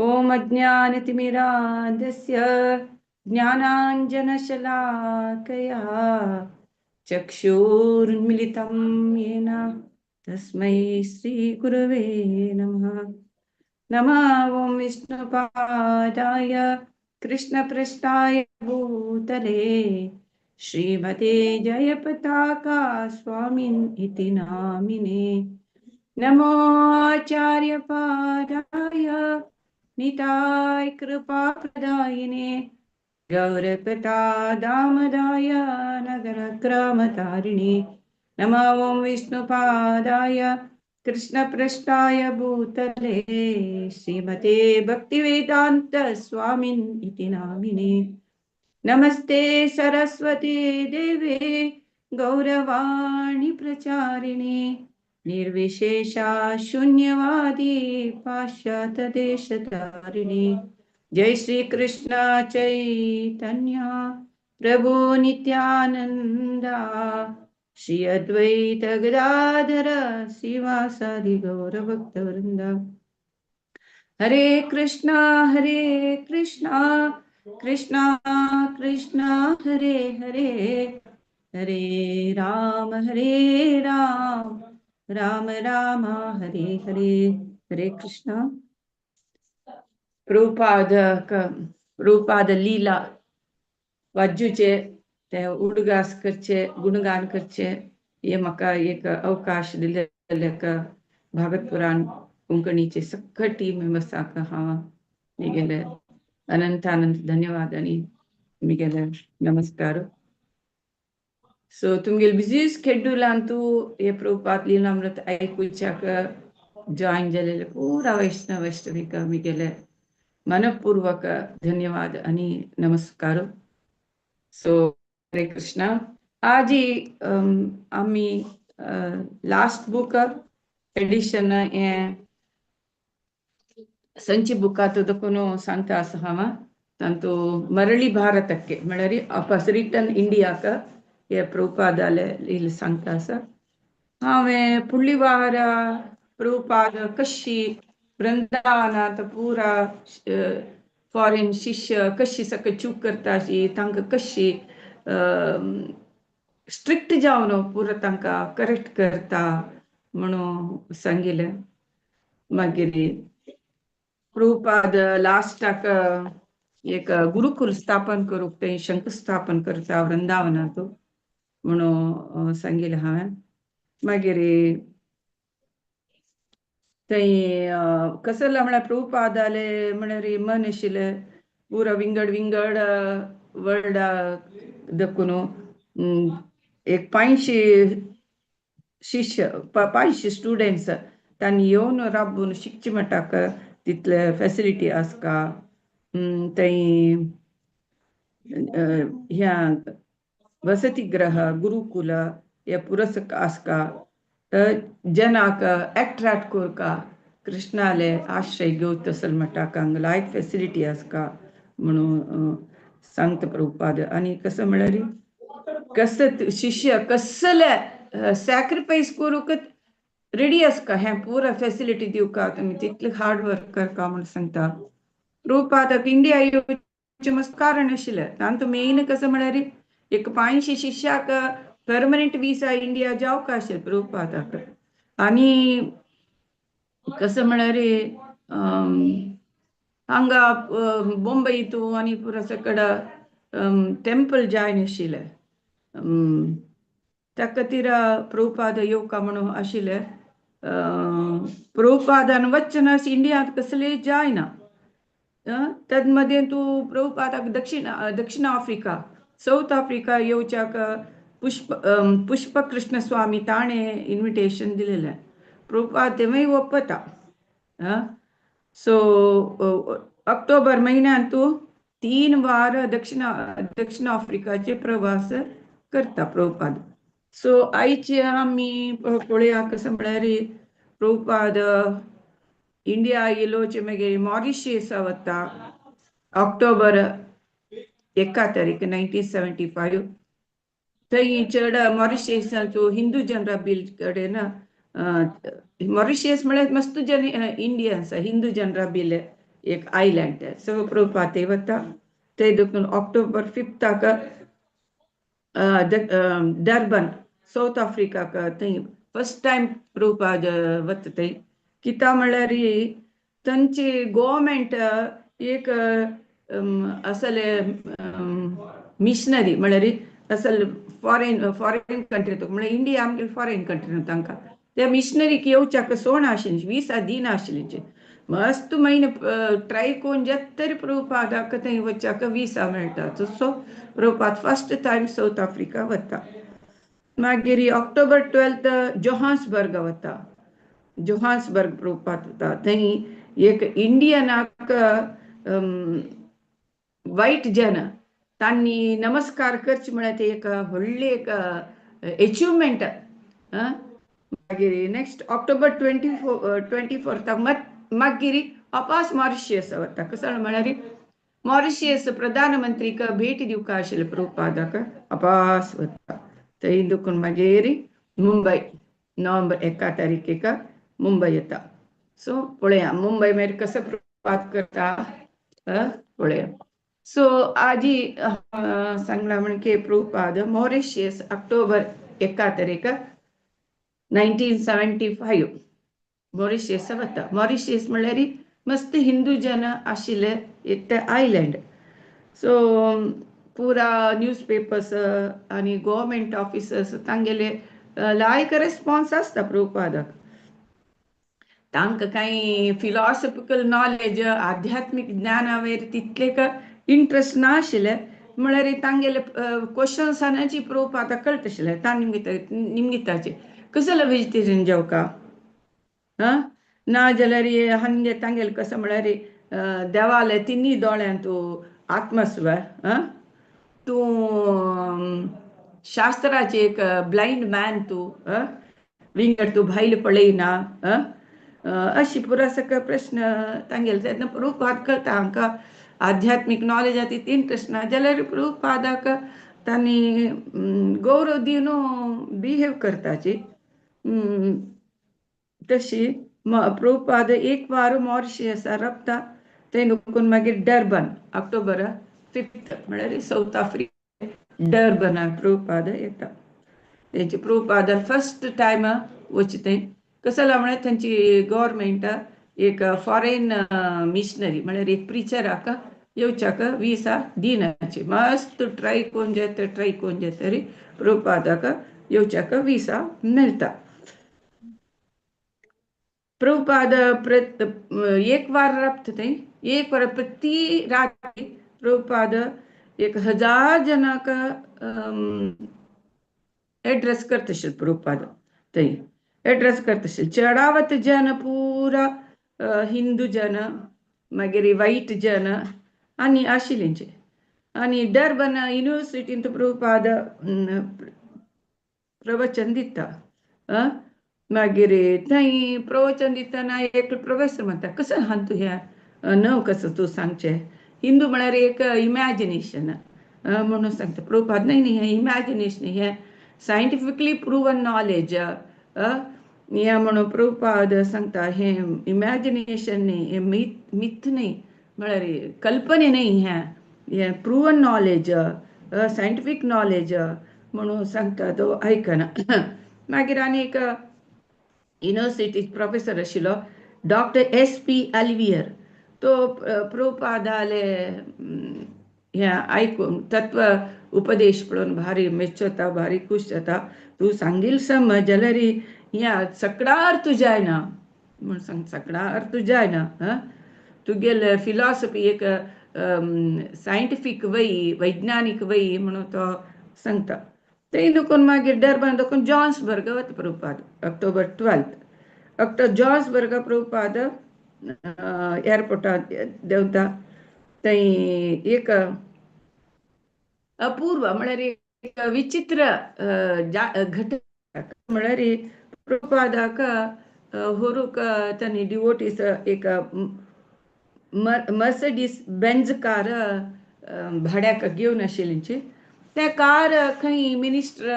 ॐ अज्ञानतिमिरान्धस्य ज्ञानाञ्जनशलाकया चक्षुरुन्मिलितं येन तस्मै श्रीगुरवे नमः। नमः ॐ विष्णुपादाय कृष्णपृष्ठाय भूतले श्रीमते जयपताका स्वामिन् इति नामिने। नमो आचार्यपादाय निताय कृपाप्रदायिने गौरकथा दामदाय नगरग्रामतारिणे। नमः ॐ विष्णुपादाय कृष्णपृष्ठाय भूतले श्रीमते भक्तिवेदान्त स्वामिन् इति नामिने। नमस्ते सरस्वती देवे गौरवाणी प्रचारिणे निर्विशेषा शून्यवादी पाश्चात्यदेशतारिणे। जय श्री कृष्ण चैतन्य प्रभु नित्यानंदा श्री अद्वैत गदाधर श्रीवासादि गौर भक्तवृंद। हरे कृष्णा कृष्णा कृष्णा हरे हरे हरे राम राम राम हरे हरे। हरे कृष्ण। प्रभुपाद लीला वाजूचे ते उडगास करचे गुणगान करचे हे म्हाका एक अवकाश दिलेले भागवत पुराण कोंकणीचे सगळे टीम मेंबर्साक हांव म्हगेले अनंत धन्यवाद आणि म्हगेले नमस्कार। सो तुमगेले बिझी स्केड्यूलान तूं हे प्रभुपाद लीलामृत आयकुच्याक जॉइन जालेले पुरा वैष्णवीक म्हगेले मनपूर्वक धन्यवाद आणि नमस्कार। सो हरे कृष्णा। आज आम्ही लास्ट बुक एडिशन हे संची बुकात देखून सांगता आसा हांव तांतू मरळी भारतಕ್ಕೆ म्हळ्यार वापस रिटर्न इंडियाक हे प्रभुपादाले सांगता आसा। हांवें फुडली वार प्रभुपाद कशी वृंदावनात पुरा फॉरेन शिष्य कशी सगळे चूक करताशी तांकां कशी स्ट्रिक्ट जावन पुरो तांकां करेक्ट करता म्हणून सांगिल्लें। मागीर प्रभुपाद लास्टाक एक गुरुकुल स्थापन करूंक ते शंकुस्थापन करता वृंदावनात म्हणून सांगिल्लें हांवें। मागीर थंय कसं म्हळ्यार प्रभुपादाले म्हळ्यार मन आशिल्लें पुरो विंगड वर्ल्ड देखून एक 500 शिष्य 500 स्टुडंट्स तांणी येवन राबून शिकचे म्हणटाक तितले फॅसिलिटी आसका। थंय ह्या वसतिगृह गुरुकुल हे पुरस आसका जनाक अट्रॅक्ट करका कृष्णाले आश्रय घेवत तसल म्हणटाक हांगा लायक फॅसिलिटी आसका म्हणून सांगता प्रभुपाद। आणि कसं म्हळ्यार कसं शिष्य कसले सॅक्रिफायस करूंक रेडी आसका हें पुरा फॅसिलिटी दिवका तुमी तितले हार्ड वर्क करका म्हणून सांगता। प्रभुपादाक इंडिया येवचें मातशें कारण आशिल्लें तांतू मेन कसं म्हळ्यार एक 500 शिष्याक परमनंट विसा इंडिया जावका आशिल्लें प्रभुपादाक। आणि कसं म्हळ्यार हांगा मुंबईतूं आनी पुरा सकड टेम्पल जाय नाशिल्लें त्या खातीर प्रभुपाद येवका म्हणून आशिल्लें। प्रभुपादान वचनास इंडियांत कसले जायना तन्मध्ये तूं प्रभुपादाक दक्षिण आफ्रिका साऊथ आफ्रिका येवच्याक पुष्प कृष्ण स्वामी ताणें इन्विटेशन दिलेलें प्रभुपाद तेवूय ओपता। सो ऑक्टोबर म्हयन्यान तूं 3 वार दक्षिण आफ्रिकाचे प्रवास करता प्रभुपाद। सो आयचे आमी पळोवया कसं म्हळ्यार प्रभुपाद इंडिया येयलोचे मागीर मॉरिशस वता ऑक्टोबर 1 तारीख 1975। थंय चड मॉरिशसाचो हिंदू जनरा बिल कडेन मॉरिशस म्हळ्यार मस्त जन इंडियन्स हिंदू जनरा बिल एक आयलैंड है सो प्रभुपाद थंय वता थंय देखून ऑक्टोबर 5 डर्बन साऊथ आफ्रिकाक थंय फर्स्ट टाइम प्रभुपाद वता थंय कित्याक म्हणल्यार तांची गव्हर्मेंट एक असले मिशनरी म्हणल्यार असल फॉरेन कंट्री म्हणल्यार इंडिया आमगे फॉरेन कंट्री न्हू तांकां त्या मिशनरीक येवच्याक सोण आशिल्ली विसा दिना आशिल्लींचे मस्त महिने ट्राय करून जेत तरी प्रभुपादाक थंय वचच्याक विसा मेळटा so Prabhupada first time south Africa वता मागीर ऑक्टोबर 12 जोहान्सबर्ग वता जोहान्सबर्ग प्रभुपाद वता थंय एक इंडियनाक वायट जन तांणी नमस्कार करचे म्हळ्यार ते एक व्हडली एक अचिवमेंट मागीर नेक्स्ट ऑक्टोबर 24 मागीर वापस मॉरिशियस वता कसं म्हळ्यार मॉरिशियस प्रधानमंत्रीक भेट दिवका आशिल्ले प्रभुपादाक वापस वता थंय देखून मागीर मुंबय नोव्हेंबर 1 तारीखेक मुंबय येता सो पळया मुंबय मागीर कसं प्रभुपाद करता पळया सो आजी सांगला म्हणजे प्रभुपाद मॉरिशियस ऑक्टोबर 1 तारीख 1975 मॉरिशियस वता मॉरिशियस म्हणल्यार मस्त हिंदू जन आशिल्ले एक ते आयलैंड सो पुरा न्यूज पेपर्स आनी गव्हर्मेंट ऑफिसर्स तांगेले लायक रेस्पॉन्स आसता प्रभुपादाक तांकां कांय फिलॉसॉफिकल नॉलेज आध्यात्मिक ज्ञानावेर तितले इंट्रस्ट ना आशिल्ले म्हळ्यार तांगेले क्वेश्चन्सांची प्रभुपादाक कळटा आशिल्ले निमगिताचे कसले व्हेजिटेरियन जेवका ना जाल्यार हंगे तांगेले कसं म्हळ्यार देवाले तिनी दोळ्यां तूं आत्मस्वर तूं शास्त्राचे एक ब्लायंड मॅन तूं विंगड तूं भायल पळयना अशी पुरासक प्रश्न तांगेले तेन्ना प्रभुपाद कळटा हांकां आध्यात्मिक नॉलेजात तितली इंट्रस्ट ना जाल्यार प्रभुपादाक तांणी गौरव दिवन बिहेव करताची तशी प्रभुपाद एक वार मॉरिशियसा रावता थंय नुकून मागीर डर्बन ऑक्टोबर 5 म्हळ्यार साऊथ आफ्रिका डर्बनाक प्रभुपाद येता तेंचे प्रभुपाद फर्स्ट टायम वच थंय कसं म्हळ्यार तांची गव्हर्मेंट एक फॉरेन मिशनरी म्हळ्यार एक प्रिचराक येवच्याक विसा दिनाची मस्त ट्राय करून तरी प्रभुपादाक येवच्याक विसा मेळटा प्रभुपाद एक वार रावता थंय एक वार प्रति रात्री प्रभुपाद 1000 जनाक एड्रेस करता आशिल्लो प्रभुपाद थंय एड्रेस करता आशिल्लो चडावत जन पुरा हिंदू जन मागीर वायट जन आनी आशिल्लींचे आनी डर्बन युनिवर्सिटींत प्रभुपाद प्रवचन दिता मागीर थंय प्रवचन दितना एक प्रोफेसर म्हणटा कसं आहा तूं ह्या न्हू कसं तूं सांगचें हिंदू म्हळ्यार एक इमॅजिनेशन म्हणून सांगता प्रभुपाद न्ही हें इमॅजिनेशन हें सायंटिफिकली प्रुवन नॉलेज हें म्हणून प्रभुपाद सांगता हें इमॅजिनेशन न्ही हें मिथ न्ही म्हळ्यार कल्पने न्ही हें प्रुवन नॉलेज सायंटिफीक नॉलेज म्हणून सांगता तो आयकना मागीर आनी एक युनिवर्सिटी प्रोफेसर आशिल्लो डॉक्टर SP अल्वियर तो प्रभुपादाले हें आयकून तत्व उपदेश पळोवन भारी मेच्चोता भारी खूश जाता तूं सांगिल समज जाल्यार ह्या सकडा अर्थ जायना म्हूण सांग सकडा अर्थ जायना तुगेले फिलॉसॉफी एक सायंटिफीक वय वैज्ञानीक वय म्हणून तो सांगता थंय नुकून मागीर डर्बन देखून जोहान्सबर्ग वता प्रभुपाद ऑक्टोबर 12 जोहान्सबर्ग प्रभुपाद एअरपोर्टार देंवता थंय एक अपूर्व म्हळ्यार एक विचित्र घटना म्हळ्यार प्रभुपादाक व्हरूंक तांणी डिवोटीस एक मर्सिडीज बेंझ कार भाड्याक घेवन आशिल्लींची ते कार खंय मिनिस्टर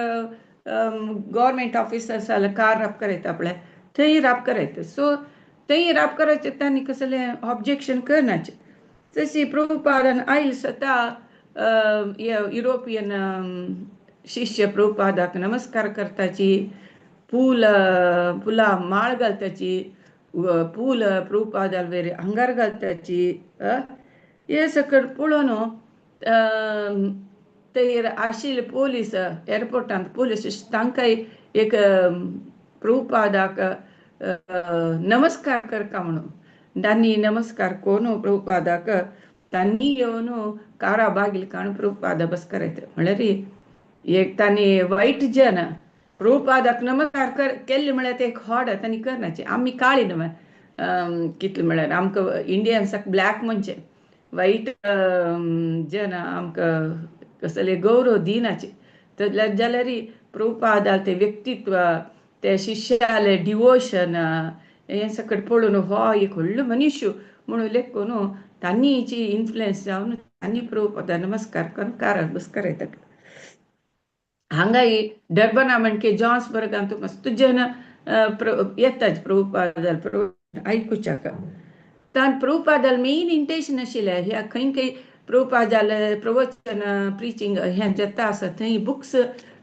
गव्हर्मेंट ऑफिसर्स कार राब करायता पळय थंय राब करायता सो तेही राब करायचे त्यांनी कसले ऑब्जेक्शन करण्याचे. तशी प्रभुपादन आईल स्वतः युरोपियन शिष्य प्रभुपादाक नमस्कार करताची, पुला माळ घालताची, पूल प्रभुपादाल वेरे अंगार घालताची. हे सकट पळोवन ते आशिल्ले पोलीस एअरपोर्टांत पोलीस तांकांय एक प्रभुपादाक नमस्कार करता म्हणून त्यांनी नमस्कार कोण प्रभुपादाक त्यांनी येऊन कारा बागिल काण प्रभुपाद बस करायचं म्हळ्यार एक तांणी वाईट जन प्रभुपादाक नमस्कार केल्ले म्हळ्यार ते एक हॉड तांणी करनाचे. आमी काळी न्हय कितले म्हळ्यार आमकां इंडियन्साक ब्लॅक म्हणजे वाईट जन आमकां कसले गौरव दिनाचे. जाल्यार प्रभुपादाल ते व्यक्तित्व ते शिष्याले डिवोशन हे सकट पळोवन हो एक व्हडलो मनुष्य म्हणून लेखून तांनीची इन्फ्लुएन्स जावन तांणी प्रभुपादा नमस्कार करून काराक बस करायतात. हांगाय डर्बना म्हणके जॉन्सबर्गांत मस्त जन येतात प्रभुपादाल आयकुच्याक. तान प्रभुपादाल मेन इंटेंशन आशिल्लें ह्या खंय खंय प्रभुपादाल प्रवचन प्रिचींग ह्या जाता आसा थंय बुक्स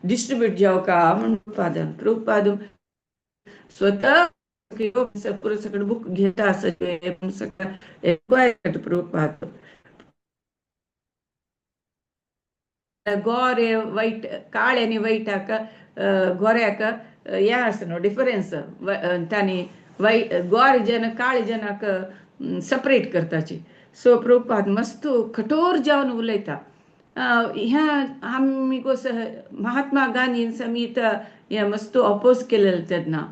डिस्ट्रीब्यूट जावका म्हणून प्रभुपाद स्वतः पुरो सकट बुक घेता आसचे प्रभुपाद गोरे वाईट काळे आनी वाईटाक गोऱ्याक हे आसा न्हू डिफरन्स. तांणी गोरे जन काळे जनाक सेपरेट करताची. सो प्रभुपाद मस्त कठोर जावन उलयता. ह्या आमी गोस महात्मा गांधीन समीत हे मस्त ऑपोज केलेले तेन्ना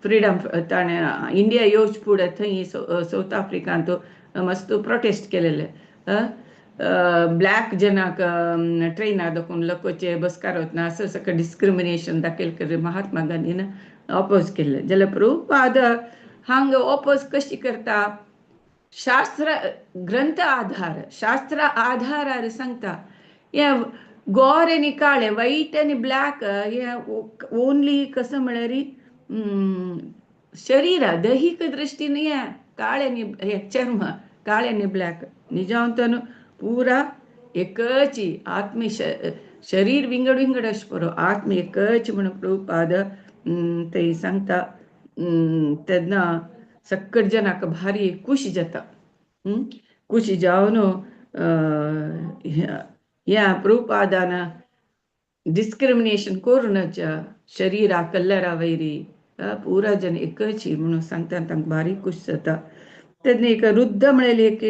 फ्रीडम ताणें इंडिया येवच फुडें थंय साऊथ आफ्रिकांत मस्त प्रोटेस्ट केलेले. ब्लॅक जनाक ट्रेनार दाखोवन लोकोचे बसकार वतना असं सकट डिस्क्रिमिनेशन दाखयल कर महात्मा गांधीन ऑपोज केले. जाल्यार प्रभुपाद हांग ऑपोज कशी करता शास्त्र ग्रंथ आधार शास्त्र आधारार सांगता. हे गोरे आनी काळे वाईट आनी ब्लॅक हे ओन्ली कसं म्हळ्यार शरीर दैहिक दृश्टीन हे काळे आनी हे चर्म काळे आनी ब्लॅक निजांतन पूरा एकच आत्मी शरीर विंगड विंगड अशें बरो आत्म एकच म्हणून प्रभुपाद थंय सांगता. तेन्ना सकट जनाक भारी खुशी जाता. खुशी जावन ह्या प्रभुपादान डिस्क्रिमिनेशन करूनच शरिरा कलरा वयरी पुरा जन एकच म्हणून सांगता तांकां भारी खूश जाता. तेन्ना एक रुद्ध म्हळ्यार एक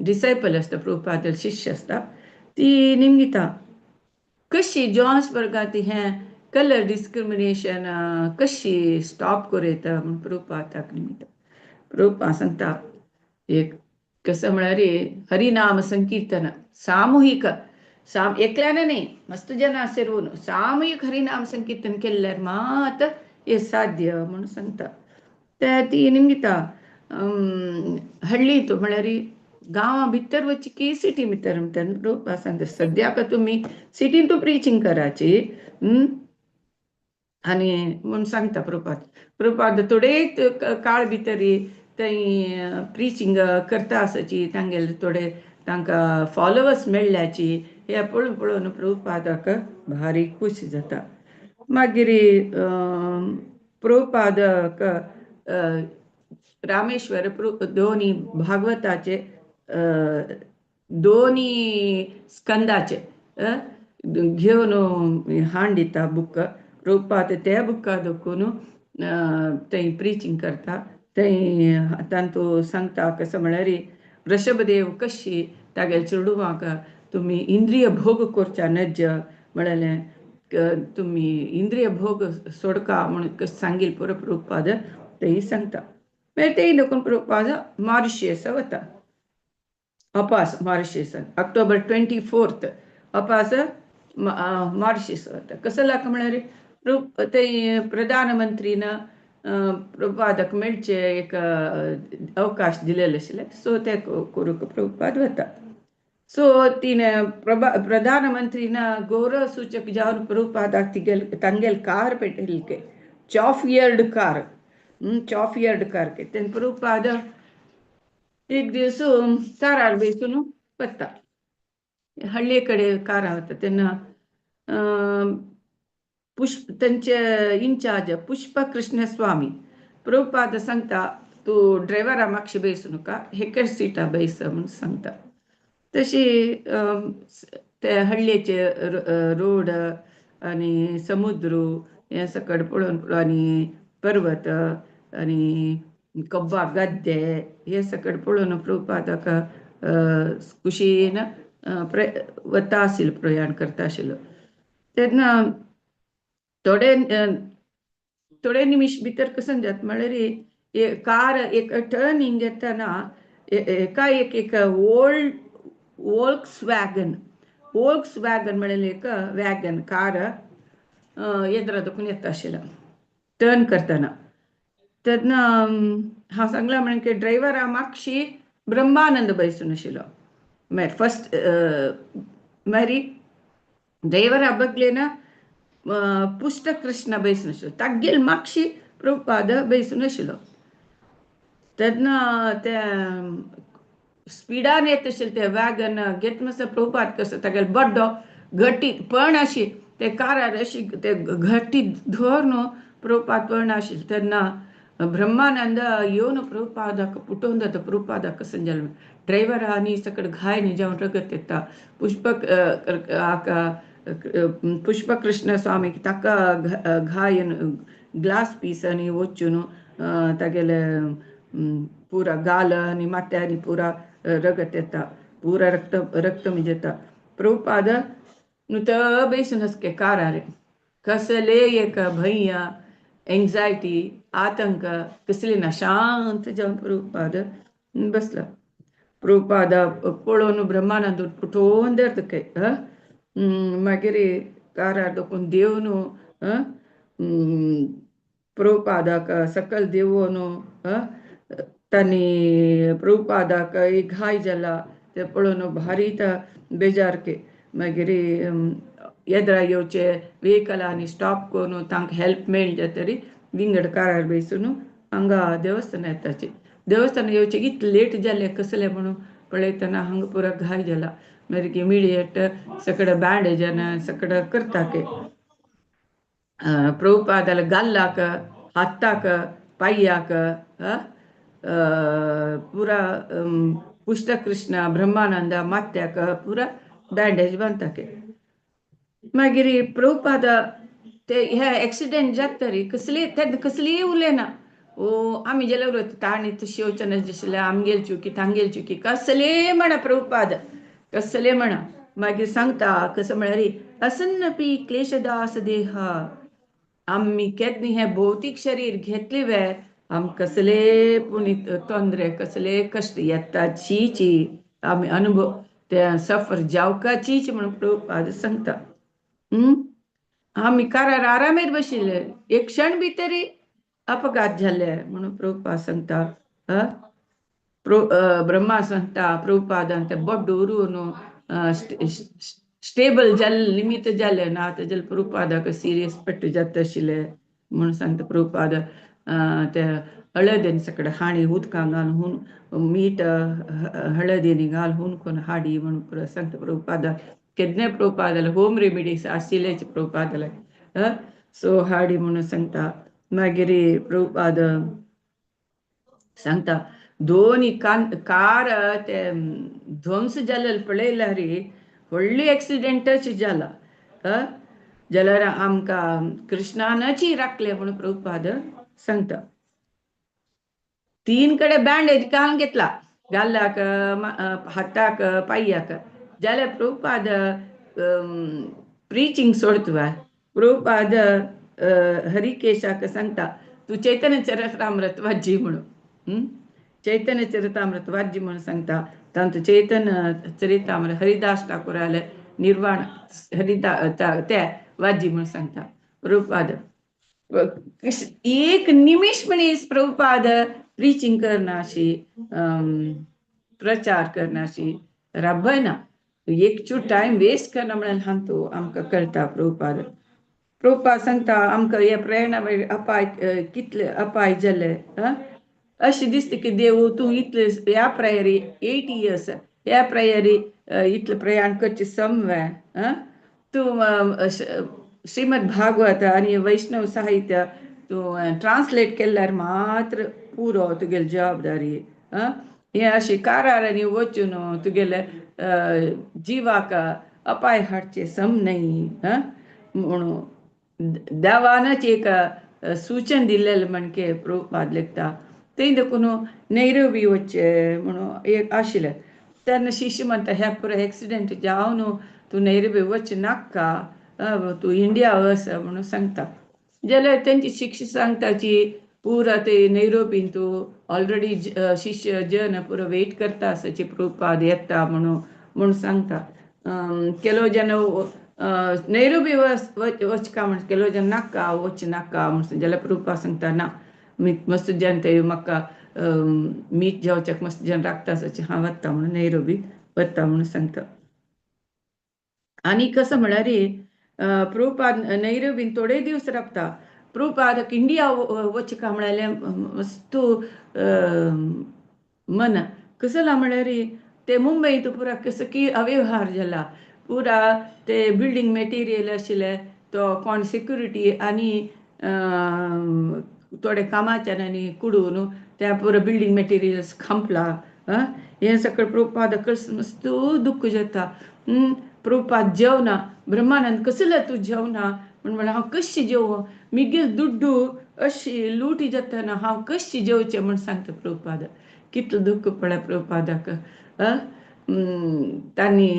डिसायपल आसता प्रभुपादाल शिष्य आसता ती निमगिता कशी जॉन्सबर्गांत हें कलर डिस्क्रिमिनेशन कशी स्टॉप करयता म्हणून प्रभुपादाक निमगिता. प्रभुपाद सांगता एक कसं म्हळ्यार हरिनाम संकीर्तन सामुहीक एकल्यानं न्ही मस्त जना सेरून सामुहीक हरिनाम संकीर्तन केल्यार मात हे साध्य म्हणून सांगता. ती निमगिता हळ्ळी तो म्हळ्यार गांवां भितर वच्ची की सिटी भितर प्रभुपाद सांगता सद्याक तुमी सिटीन तूं प्रिचींग कराची आनी म्हणून सांगता. प्रभुपाद थोडे काळ भितर थंय प्रिचींग करता आसची तांगेले थोडे तांकां फॉलोवर्स मेळ्ळ्याची हे पळोवन पळोवन प्रभुपादाक भारी खुशी जाता. मागीर प्रभुपादाक रामेश्वर दोनी भागवताचे दोनी स्कंदाचे घेवन हाड दिता बूक. प्रभुपाद त्या बुका दाखोवन थंय प्रिचींग करता. थंय तांतू सांगता कसं म्हळ्यार वृषभदेव कशी तागेले चेडवाक तुमी इंद्रिय भोग करच्या नज म्हळ्यार तुमी इंद्रिय भोग सोडका म्हणून कशें सांगिल पुरो प्रभुपाद थंय सांगता. मागीर तेय देखून प्रभुपाद मॉरिशियस वता. अपास मॉरिशियस ऑक्टोबर 24 अपास मॉरिशियस वता. कसं लाग म्हळ्यार थंय प्रधानमंत्रीन प्रभुपादाक मेळचे एक अवकाश दिलेले आशिल्ले सो ते करूंक प्रभुपाद वता. सो तिणें प्रधानमंत्रीन गौरव सूचक जावन प्रभुपादाक तांगेल कार पेटयल्ली चॉफ इयर्ड कार चॉफी अडकार के तेन प्रभुपाद एक दिवस कारार बेसून बसता हल्ली कडे कार होता त्यांना पुष्प त्यांचे इन्चार्ज पुष्प कृष्ण स्वामी प्रभुपाद सांगता तू ड्रायव्हरा मागशी बेसू नका हेकड सीटा बैस म्हणून सांगता तशी ते हल्लीचे रोड आणि समुद्र हे सकड पळोवन आणि पर्वत आणि कब्बा गद्दे हे सकड पळोवन प्रभुपादाक खुशीन वता आशिल्लो प्रयाण करता आशिल्लो तेन्ना थोडे थोडे निमिष भितर कसं जात म्हळ्यार कार एक टर्निंग येताना एका एक वोल्क्स वॅगन म्हळ्यार एक वॅगन कार येद्रादकून येता आशिल्लो टर्न करतना तेन्ना हांव सांगलां म्हण की ड्रायव्हरा मागशी ब्रह्मानंद बैसून आशिल्लो म्हळ्यार फर्स्ट मारी ड्रायव्हरा बगलेन पुष्ट कृष्ण बैसून आशिल्लो तागेल मागशी प्रभुपाद बैसून आशिल्लो तेन्ना ते स्पिडान येत आशिल्ले ते वॅगन घेत मातसो प्रभुपाद कसो तागेलो बड्डो घट्टी पण अशी ते कारार अशी ते घट्टी धर न्हू प्रभुपाद पण आशिल्लो तेन्ना ब्रह्मानंद येवन प्रभुपादाक पुटोवन जाता प्रभुपादाक कसं जालें ड्रायव्हर आनी सकड घाय न्ही जावन रगत येता पुष्प कृष्ण स्वामी ताका घायन ग्लास पीस आनी वचून तागेले पुरा गाल आनी माथ्या आनी पुरा रगत येता पुरा रक्त म्हणजे येता प्रभुपाद नुत बैसून आसके कारार कसले एक भैया एंग्जायटी आतंक कसली ना शांत जावन प्रभुपाद बसला प्रभुपाद पळोवन ब्रह्मानंद पुटोवन धरता मागीर कारार दोकून देवन प्रभुपादाक सकल देवून तांणी प्रभुपादाक एक घाय जाला ते पळोवन भारी बेजार के मागीर येद्रा येवचे व्हेकलांनी स्टॉप करून तांकां हेल्प मेळ्ळी जातरी विंगड कारार बैसून हांगा देवस्थान येताची देवस्थान येवचे इतले लेट जाले कसले म्हणून पळयतना हांगा पुरा घाय जाला मागीर इमिडियेट सकड बँडेजन सकड करता के प्रभुपादाल गाल्लाक हाताक पाय्याक पुरा पुष्ट कृष्ण ब्रह्मानंद माथ्याक पुरा बँडेज बांदता मागीर प्रभुपाद ते हे एक्सिडेंट जातरी कसली उलयना आमी गेले उलयता ताणी तशी येवचना दिसलें आमगेल चुकी तांगेल चुकी कसले म्हणा प्रभुपाद कसले म्हणा मागीर सांगता कसं म्हळ्यार असन्नपी क्लेशदास देहा आम्ही केन्ना हे भौतीक शरीर घेतले वेळ आम कसले पुनीत तोंदरे कसले कश्ट येता ची आमी अनुभव ते सफर जावकाचीच म्हणून प्रभुपाद सांगता आमी कारार आरामेर बशिल्ले एक क्षण भितरी अपघात झाले म्हणून प्रभुपाद सांगता ब्रह्मा सांगता प्रभुपादान ते बड्डो उरून स्टेबल जाल्ले निमित्त जाले ना तेजे प्रभुपादाक सिरियस पेट्ट जाता आशिल्ले म्हणून सांगता प्रभुपाद ते हळदीन सकड हाणी उदकां घालून मीठ हळदीनी घालून कोण हाडी म्हणून सांगता प्रभुपाद केन्ना प्रभुपादाला होम रेमिडीज आशिल्लेच प्रभुपादाला सो हाडी म्हणून सांगता मागीर प्रभुपाद सांगता दोन्ही कार ते ध्वंस जालेले पळयल्यार व्हडली एक्सिडेंटच जाला जाल्यार आमकां कृष्णानच राखले म्हणून प्रभुपाद सांगता 3 कडे बँडेज घालून घेतला गालाक हाताक पाय्याक जाल्यार प्रभुपाद प्रिचिंग सोडता प्रभुपाद हरिकेशाक सांगता तू चैतन्य चरितामृत वाजी म्हणून चैतन्य चरितामृत वाजी म्हणून सांगता तांतू चैतन्य चरितामृत हरिदास ठाकुराले निर्वाण ते वाजी म्हणून सांगता प्रभुपाद एक निमिष मनीस प्रभुपाद प्रिचिंग करनाशी प्रचार करनाशी राबयना एक टाइम वेस्ट करना म्हणून हांतू आमकां कळटा प्रभुपाद प्रभुपाद सांगता आमकां हे प्रेरणा अपाय कितले अपाय जाले अशें दिसता की देव तूं इतले ह्या प्रायरी 8 years ह्या प्रायरी इतलें प्रयाण करचें समवे तूं श्रीमद भागवत आनी वैष्णव साहित्य तूं ट्रान्सलेट केल्यार मात्र पुरो तुगेली जबाबदारी हे अशी कारारांनी वचून तुगेले जिवाक अपाय हाडचे सम नाही म्हणून देवानच एक सूचन दिलेलें म्हणके प्रभुपाद लेखता ते देखून नैरोबी वचचे म्हणून एक आशिल्लें तेन्ना शिश्य म्हणटा ह्या पुरो एक्सिडेंट जावन तूं नैरोबी वचचे नाका तूं इंडिया वच म्हणून सांगता जाल्यार तेंची शिक्षा सांगताची पुरा ते नैरोबीन तूं ऑलरेडी शिष्य जन पुरो वेट करता आसाची प्रभुपाद येता म्हणून सांगता केलो जन नैरोबी वचका म्हण केलो जन नाका वच नाका म्हण जाल्यार प्रभुपाद सांगता ना मस्त जन ते म्हाका मीट जेवच्याक मस्त जन राखता आसाचे हांव वता म्हणून नैरोबी वता म्हणून सांगता आनी कसं म्हळ्यार प्रभुपाद नैरोबीन थोडे दिवस रावता प्रभुपाद इंडिया वचका म्हळ्यार मस्त मन कसं म्हळ्यार ते मुंबईत पुरा कसं की अव्यवहार जाला पुरा ते बिल्डींग मेटेरियल आशिल्ले तो कोण सिक्युरिटी आनी थोडे कामाच्यानी कुडून त्या पुरो बिल्डींग मेटेरियल्स खांपला हे सगळं प्रभुपाद मस्त दुःख जाता प्रभुपाद जेवना ब्रह्मानंद कसले तूं जेवना म्हणून हांव कशी जेव मिगेल दुड्डू अशी लुटी जातना हांव कशी जेवचें म्हण सांगता प्रभुपाद कितलो दुःख पडला प्रभुपादाक तांणी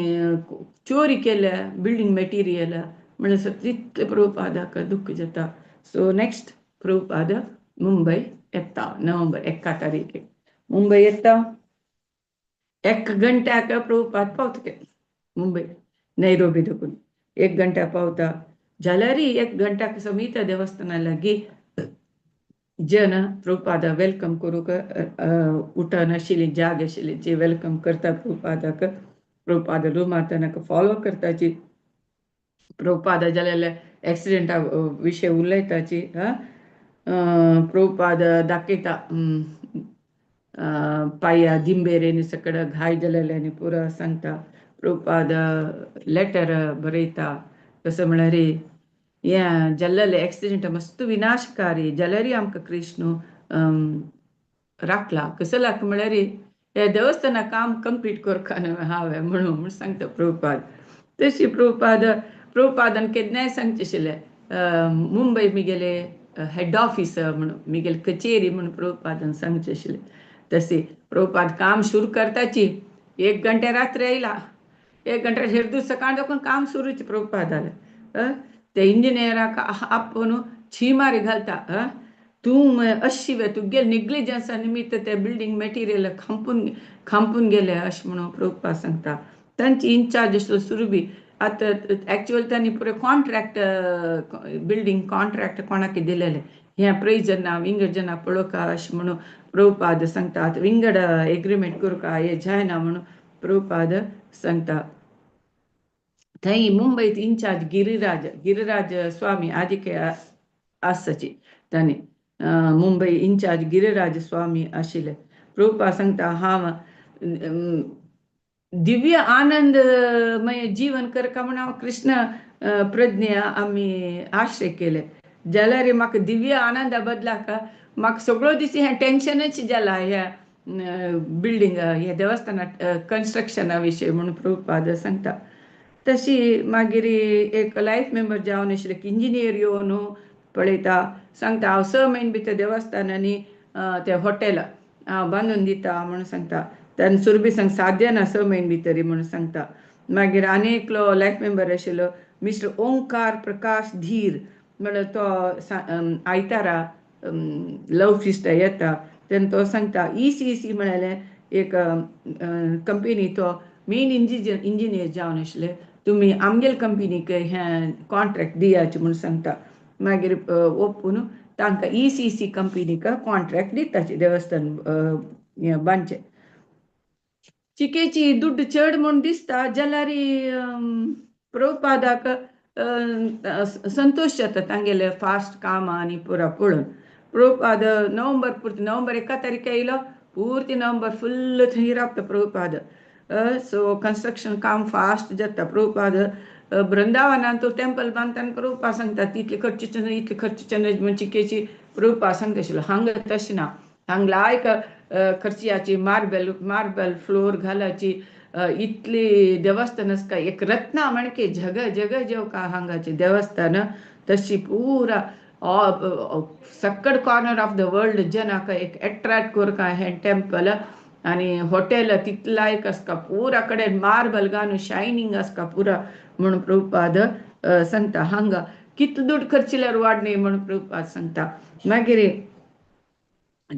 चोरी केल्या बिल्डींग मेटेरियल म्हणून तितले प्रभुपादाक दुःख जाता सो नेक्स्ट प्रभुपाद मुंबई येता नोव्हेंबर 1 तारीख मुंबई येता 1 घंट्याक प्रभुपाद पावता मुंबई नैरोबी देखून 1 घंटा पावता जाल्यार 1 घंट्याक समीत देवस्थाना लागीं जन प्रभुपाद वेलकम करूंक उठन आशिल्ली जाग आशिल्ली जी वेलकम करता प्रभुपादाक प्रभुपाद रुमांत ताका फॉलो करताची प्रभुपाद जाल्यार एक्सिडेंटा विशय उलयताची प्रभुपाद दाखयता पांया दिंबेरेनी सकड घाय जालेल्यांनी पुरो सांगता प्रभुपाद लेटर बरयता कसं म्हळ्यार हें जाल्लेलें एक्सिडेंट मस्त विनाशकारी जाल्यार आमकां कृष्ण राखला कसं लाग म्हळ्यार हे देवस्थाना काम कंप्लीट करका हांवें म्हणून सांगता प्रभुपाद तशी प्रभुपादान केन्नाय सांगचें आशिल्लें मुंबय मिगेले हेड ऑफिस म्हणून मिगेले कचेरी म्हणून प्रभुपादान सांगचें आशिल्लें तशी प्रभुपाद काम सुरू करताची 1 घंटे रात्री येयला 1 घंटे हेरदू सकाळ देखून काम सुरूच प्रभुपादालें ते इंजिनियराक आपूण छी मारी घालता तूं अशी तुगे निग्लिजन्सा निमित्त ते बिल्डींग मेटेरियल खांपून गेले अशें म्हणून प्रभुपाद सांगता तांची इन्चार्ज आशिल्लो सुरभी आतां एक्चुअली तांणी पुरे कॉन्ट्रॅक्ट बिल्डींग कॉन्ट्रॅक्ट कोणाक दिलेलें हें प्रयोजना विंगड जना पळोवका अशें म्हणून प्रभुपाद सांगता आतां विंगड एग्रीमेंट करूंका हें जायना म्हणून प्रभुपाद सांगता थंय मुंबईत इन्चार्ज गिरिराज स्वामी आदिके आसाची तांणी मुंबई इन्चार्ज गिरिराज स्वामी आशिल्ले प्रभुपाद सांगता हांव दिव्य आनंदमय जीवन करका म्हणून हांव कृष्ण प्रज्ञा आमी आश्रय केले जाल्यार म्हाका दिव्य आनंदा बदलाक म्हाका सगळो दीस हें टेन्शनच जालां ह्या बिल्डींग हे देवस्थाना कन्स्ट्रक्शना विशयी म्हणून प्रभुपाद सांगता तशी मागीर एक लायफ मेंबर जावन आशिल्ले इंजिनियर येवन पळयता सांगता हांव 6 म्हयने भितर देवस्थानांनी ते हॉटेल हांव बांदून दिता म्हणून सांगता तेन्ना सुरभी सांग साध्य ना 6 म्हयने भितर म्हणून सांगता मागीर आनी एकलो लायफ मेंबर आशिल्लो मिस्टर ओंकार प्रकाश धीर म्हणून तो आयतारा लव फिस्ट येता तेन्ना तो सांगता ECC म्हळ्यार एक कंपनी तो मेन इंजिनियर जावन आशिल्ले तुमी आमगेल कंपनीक हें कॉन्ट्रॅक्ट दियाचें म्हणून सांगता मागीर ओपून तांकां ECC कंपनीक कॉन्ट्रॅक्ट दिताची देवस्थान बांदचें चिकेची दुड्ड चड म्हूण दिसता जाल्यार प्रभुपादाक संतोष जाता तांगेले फास्ट काम आनी पुरा पळोवन. प्रभुपाद नोव्हेंबर पुरती नोव्हेंबर 1 तारीख येयलो पूर्ती नोव्हेंबर फुल्ल थंय रावता प्रभुपाद. सो कंस्ट्रक्शन काम फास्ट जाता. प्रभुपाद बृंदावनान तो टेंपल बांदताना प्रभुपाद सांगता इतले खर्चीचे न्हय इतले खर्चीचे न्हय म्हणून चिकेची प्रभुपाद सांगता आशिल्लो. हांगा तशें ना. हांगा लायक खर्चियाची मार्बल फ्लोर घालाची इतली देवस्थान आसका एक रत्ना म्हणके जग जग जेवका हांगाचे देवस्थान तशी पुरा सक्कड कॉर्नर ऑफ द वर्ल्ड जनाक एक अट्रॅक्ट करता हे टेंपल. आणि हॉटेल तितलायक आसका पुरा कडेन मार्बल घालून शायनिंग आसका पुरा म्हणून प्रभुपाद सांगता. हांगा कितलो दुड्ड खर्चिल्यार वाडणे म्हणून प्रभुपाद सांगता. मागीर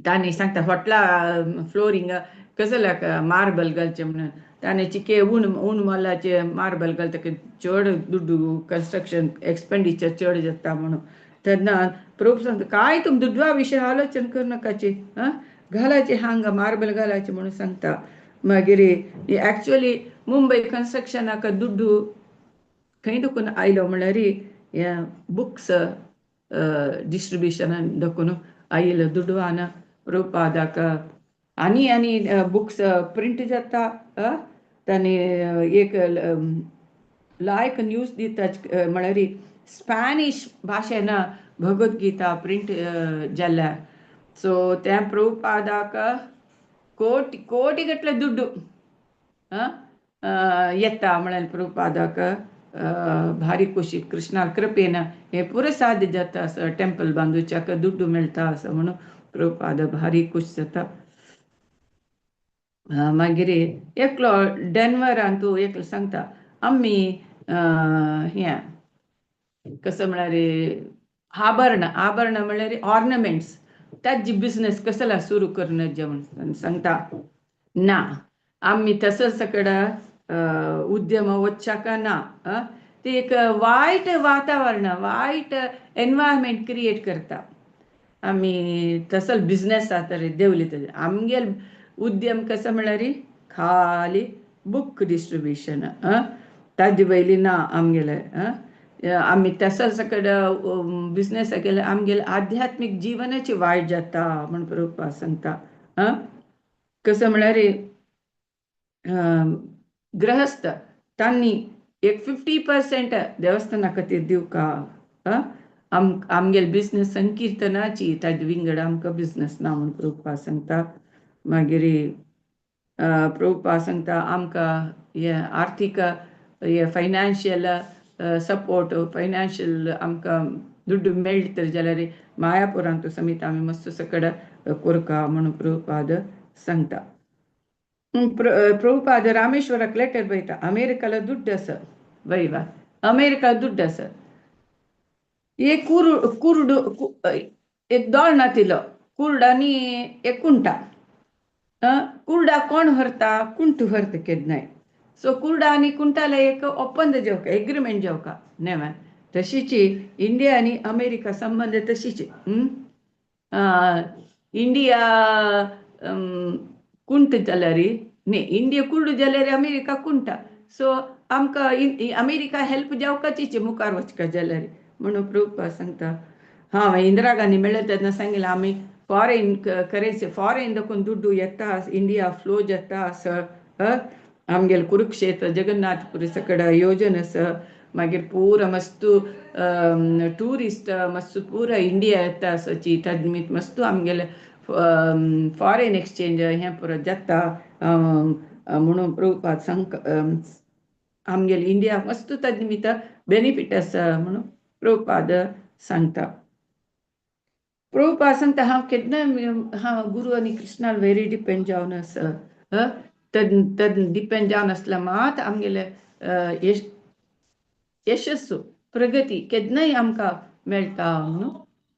तांणी सांगता हॉटेला फ्लोरिंग कसल्याक मार्बल घालचे म्हणून. ताणे चिके ऊन मोलाचे मार्बल घालता चड दुड्डू कंस्ट्रक्शन एक्सपेंडिचर चड जाता म्हणून. तेन्ना प्रभू सांगता काय तुम दुड्डवा विशय आलोचन करू नाकाची घालायचे हांगा मार्बल घालायचे म्हणून सांगता. मागीर एक्चुअली मुंबई कंस्ट्रक्शनाक दुड्डू खंय दुखून आयलो म्हळ्यार बुक्स डिस्ट्रिब्युशनान दुखून आयलो दुडवान प्रभुपादाक. आनी बुक्स प्रिंट जाता. तांणी एक लायक न्यूज दिता म्हळ्यार स्पॅनिश भाशेन भगवद्गीता प्रिंट जाल्ल्या. सो त्या प्रभुपादाक कोटी गटले दुड्डू येता म्हळ्यार प्रभुपादाक भारी खोशी कृष्णा कृपेन हे पुरे साध्य जाता असं टेंपल बांदूच्याक दुड्डू मेळटा असं म्हणून प्रभुपाद भारी खुश जाता. मागीर एकलो डेन्वरान तूं एकलो सांगता आमी हे कसं म्हळ्यार आभरण म्हळ्यार ऑर्नमेंट्स ताजी बिझनेस कसला सुरू करणं जेवण सांगता. ना आम्ही तसं सगळं उद्यम वच्चाका ना. ते एक वाईट वातावरण वाईट एन्वायरमेंट क्रिएट करता. आम्ही तसं बिझनेस जाता देवली आमगेल उद्यम कसं म्हळ्यार खाली बुक डिस्ट्रिब्युशन ताजे वयली ना आमगेले. आम्ही तसं सगळं बिझनेस केलं आमगेले आध्यात्मिक जीवनाची वायट जाता म्हणून प्रभुपाद सांगता. कसं म्हळ्यार गृहस्थ तांणी एक 50% देवस्थाना खातीर दिवका. आमगेल बिझनेस संकीर्तनाची ताजे विंगड आमकां बिझनेस ना म्हणून प्रभुपाद सांगता. मागीर प्रभुपाद सांगता आमकां हे आर्थीक हे फायनान्शियल सपोर्ट फायनान्शियल आमकां दुड्डू मेळटा जाल्यार मायापुरांतू समीत आमी मस्त सकड कोरका म्हणून प्रभुपाद सांगता. प्रभुपाद रामेश्वराक लेटर बरयता. अमेरिकाला दुड्ड आसा वयवा अमेरिका दुड्ड आसा. एक कुर्ड एक दोळ नातिलो कुर्डांनी एक कुंटा. कुर्डा कोण व्हरता कुंट व्हरता केन्नाय. सो कुर्डा आनी कुंटाला एक ಒಪ್ಪಂದ जेवका एग्रीमेंट जेवका नेवा. तशीची इंडिया आनी अमेरिका संबंध तशीच. इंडिया कुंट जाल्यार न्ही इंडिया कुर्ड जाल्यार अमेरिका कुंटा. सो आमकां अमेरिका हेल्प जावपाचीच मुखार वचका जाल्यार म्हणून प्रभुपाद सांगता. हांव इंदिरा गांधी मेळ्ळे तेन्ना सांगिल्लें आमी फॉरेन करेन्सी फॉरेन देखून दुड्डू येता इंडिया फ्लो जाता असं. आमगेल कुरुक्षेत्र जगन्नाथपुरी सकड योजन आसा. मागीर पुरा मस्तू टुरिस्ट मस्त पुरा इंडिया येता असोची तदमीत मस्तू आमगेले फॉरेन एक्सचेंज हें पुरो जाता म्हणून प्रभुपाद आमगेले इंडिया मस्त तदमीत बेनिफीट आसा म्हणून प्रभुपाद सांगता. प्रभुपाद सांगता हांव केन्ना हांव गुरू आनी कृष्णार व्हेरी डिपेंड जावन आसा. तद डिपेंड जावन आसल्यार मात आमगेले यशस्सू प्रगती केन्नाय आमकां मेळटा म्हणून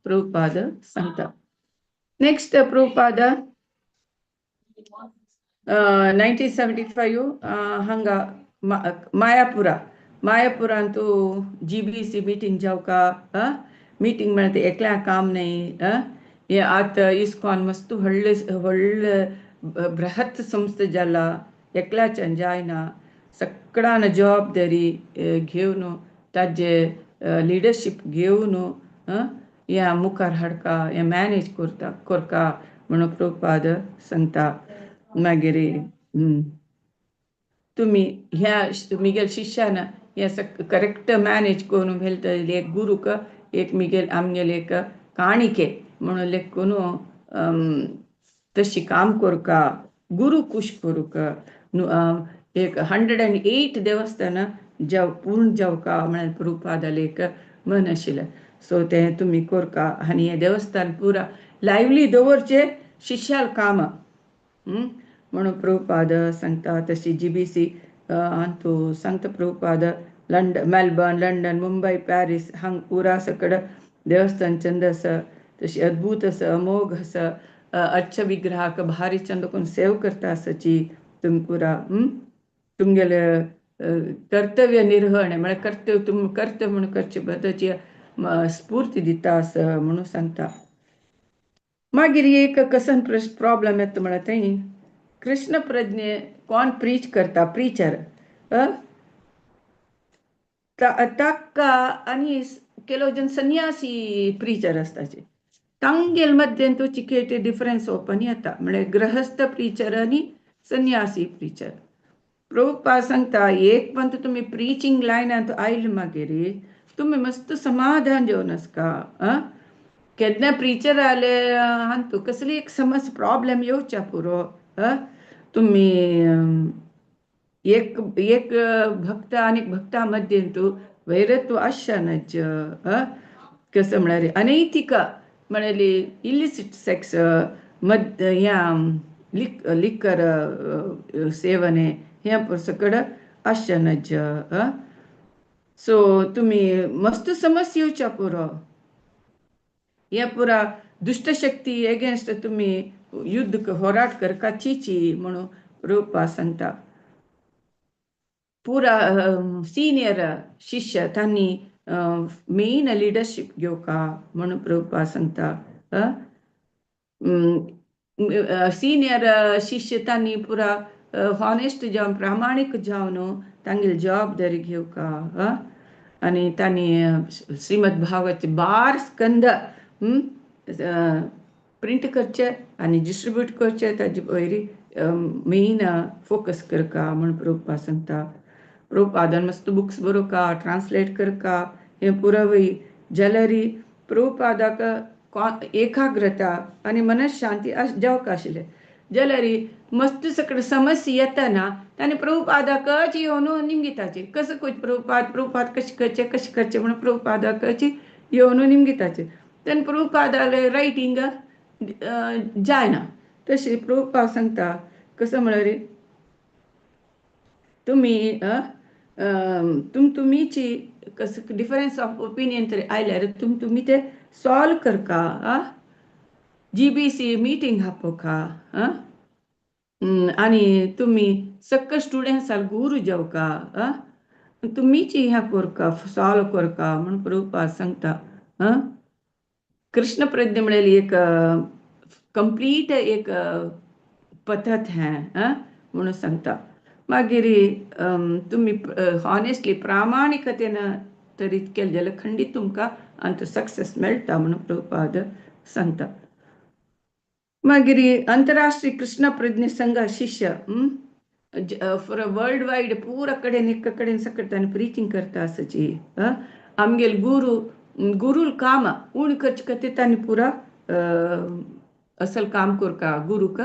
प्रभुपाद सांगता. नेक्स्ट प्रभुपाद 1975 हांगा मायापुरांतू GBC मिटींग जावका. मिटींग म्हळ्यार ते एकल्या काम न्ही. हे आतां इस्कॉन मस्त व्हडले बृहत संस्था जाला एकल्याच्यान जायना. सगळ्यान जबाबदारी घेवन ताजे लिडरशीप घेवन या मुखार हाडका या मॅनेज करका म्हणून प्रभुपाद सांगता. मागीर तुम्ही ह्या मिगेल शिष्यान हे करेक्ट मॅनेज करून वेलता एक गुरुक एक मिगेल आमगेल एक काणिके म्हणून लेखून तशी काम करका गुरु खुश करूक एक 108 देवस्थान पूर्ण जावका म्हणून प्रभुपादा लेख मन आशिल्लें. सो ते तुम्ही करका आनी हे देवस्थान पुरा लायव्हली दवरचे शिष्याल काम म्हणून प्रभुपाद सांगता. तशी GBC अंतू सांगता Prabhupada Melbourne, London, Mumbai, Paris हांग पुरा सकड देवस्थान चंद आसा. तशी अद्भुत आसा, अमोघ आसा. अच्छ विग्रहाक भारी चंद करून सेव करता आसाची तुम्ही पुरा तुमगेले कर्तव्य निर्वहण म्हळ्यार कर्तव्य म्हणून करचे बद्दलची स्फूर्ती दिता आसा म्हणून सांगता. मागीर एक कसन प्रॉब्लेम येता म्हळ्यार थंय कृष्ण प्रज्ञे कोण प्रीच करता प्रीचर ताका आनी केलो जन संन्यासी प्रीचर आसताचे तांगेल मध्येन तो चिकेट डिफरन्स ओपन येता म्हळ्यार गृहस्थ प्रीचर आनी संन्यासी प्रीचर. प्रभुपाद सांगता एक पंत तुम्ही प्रीचिंग लायनात आयले मागीर तुम्ही मस्त समाधान जेवन आसका. केन्ना प्रीचर आले हांतू कसली एक समज प्रॉब्लेम येवच्या पुरो तुम्ही एक भक्त आनी भक्ता मध्येन तू वैरत्व आशानच कसं म्हळ्यार अनैतिक म्हळ्यार इलिसिट सेक्स ह्या लिकर सेवने ह्या सकड आशानच. सो तुम्ही मस्त समस्या येवच्या पुरो हे पुरा दुष्टशक्ती एगेन्स्ट तुम्ही युद्ध होराट करका चिची म्हणून प्रभुपाद सांगता. पुरा सिनियर शिष्य तांणी मेन लिडरशीप घेवका म्हणून प्रभुपाद सांगता. सिनियर शिष्य तांणी पुरा हॉनेस्ट जावन प्रामाणीक जावन तांगेली जबाबदारी घेवका आनी तांणी श्रीमद भागवत 12 स्कंद प्रिंट करचे आनी डिस्ट्रीब्यूट करचे ताजे पयली मेन फोकस करका म्हणून प्रभुपाद सांगता. प्रभुपादान मस्त बुक्स बरोवका ट्रान्सलेट करका हे पुरावय जाल्यार प्रभुपादाक एकाग्रता आनी मनशांती जावका आशिल्ले जाल्यार मस्त सकड समस्या येतना ताणें प्रभुपादाकच येवन निमगिताचे कसं प्रभुपाद कशें करचे म्हणून प्रभुपादाकच येवन निमगिताचे. तेन्ना प्रभुपादाले रायटींग जायना. तशें प्रभुपाद सांगता कसं म्हळ्यार तुम्ही तुमची कसं डिफरन्स ऑफ ओपिनियन तरी आयल्यार तुम्ही ते सॉल्व करका. GBC मिटींग आपोवका आनी तुम्ही सक्क स्टुडंट्साल गुरू जावका तुमीची ह्या करका सॉल्व करका म्हणून प्रभुपाद सांगता. कृष्ण प्रज्ञा म्हळ्यार एक कंप्लीट एक पद्धत है म्हणून सांगता. मागीर तुम्ही हॉनेस्टली प्रामाणिकतेन तरी केलें जाल्यार खंडीत तुमकां अंत सक्सेस मेळटा म्हणून प्रभुपाद सांगता. मागीर आंतरराष्ट्रीय कृष्ण प्रज्ञा संघ शिष्य फॉर वर्ल्ड वायड पुरा कडेन एक कडेन सकट ताणें प्रिचींग करता आसाची आमगेल गुरुल काम उण करचे खातीर ताणें पुरा असल काम करका गुरुक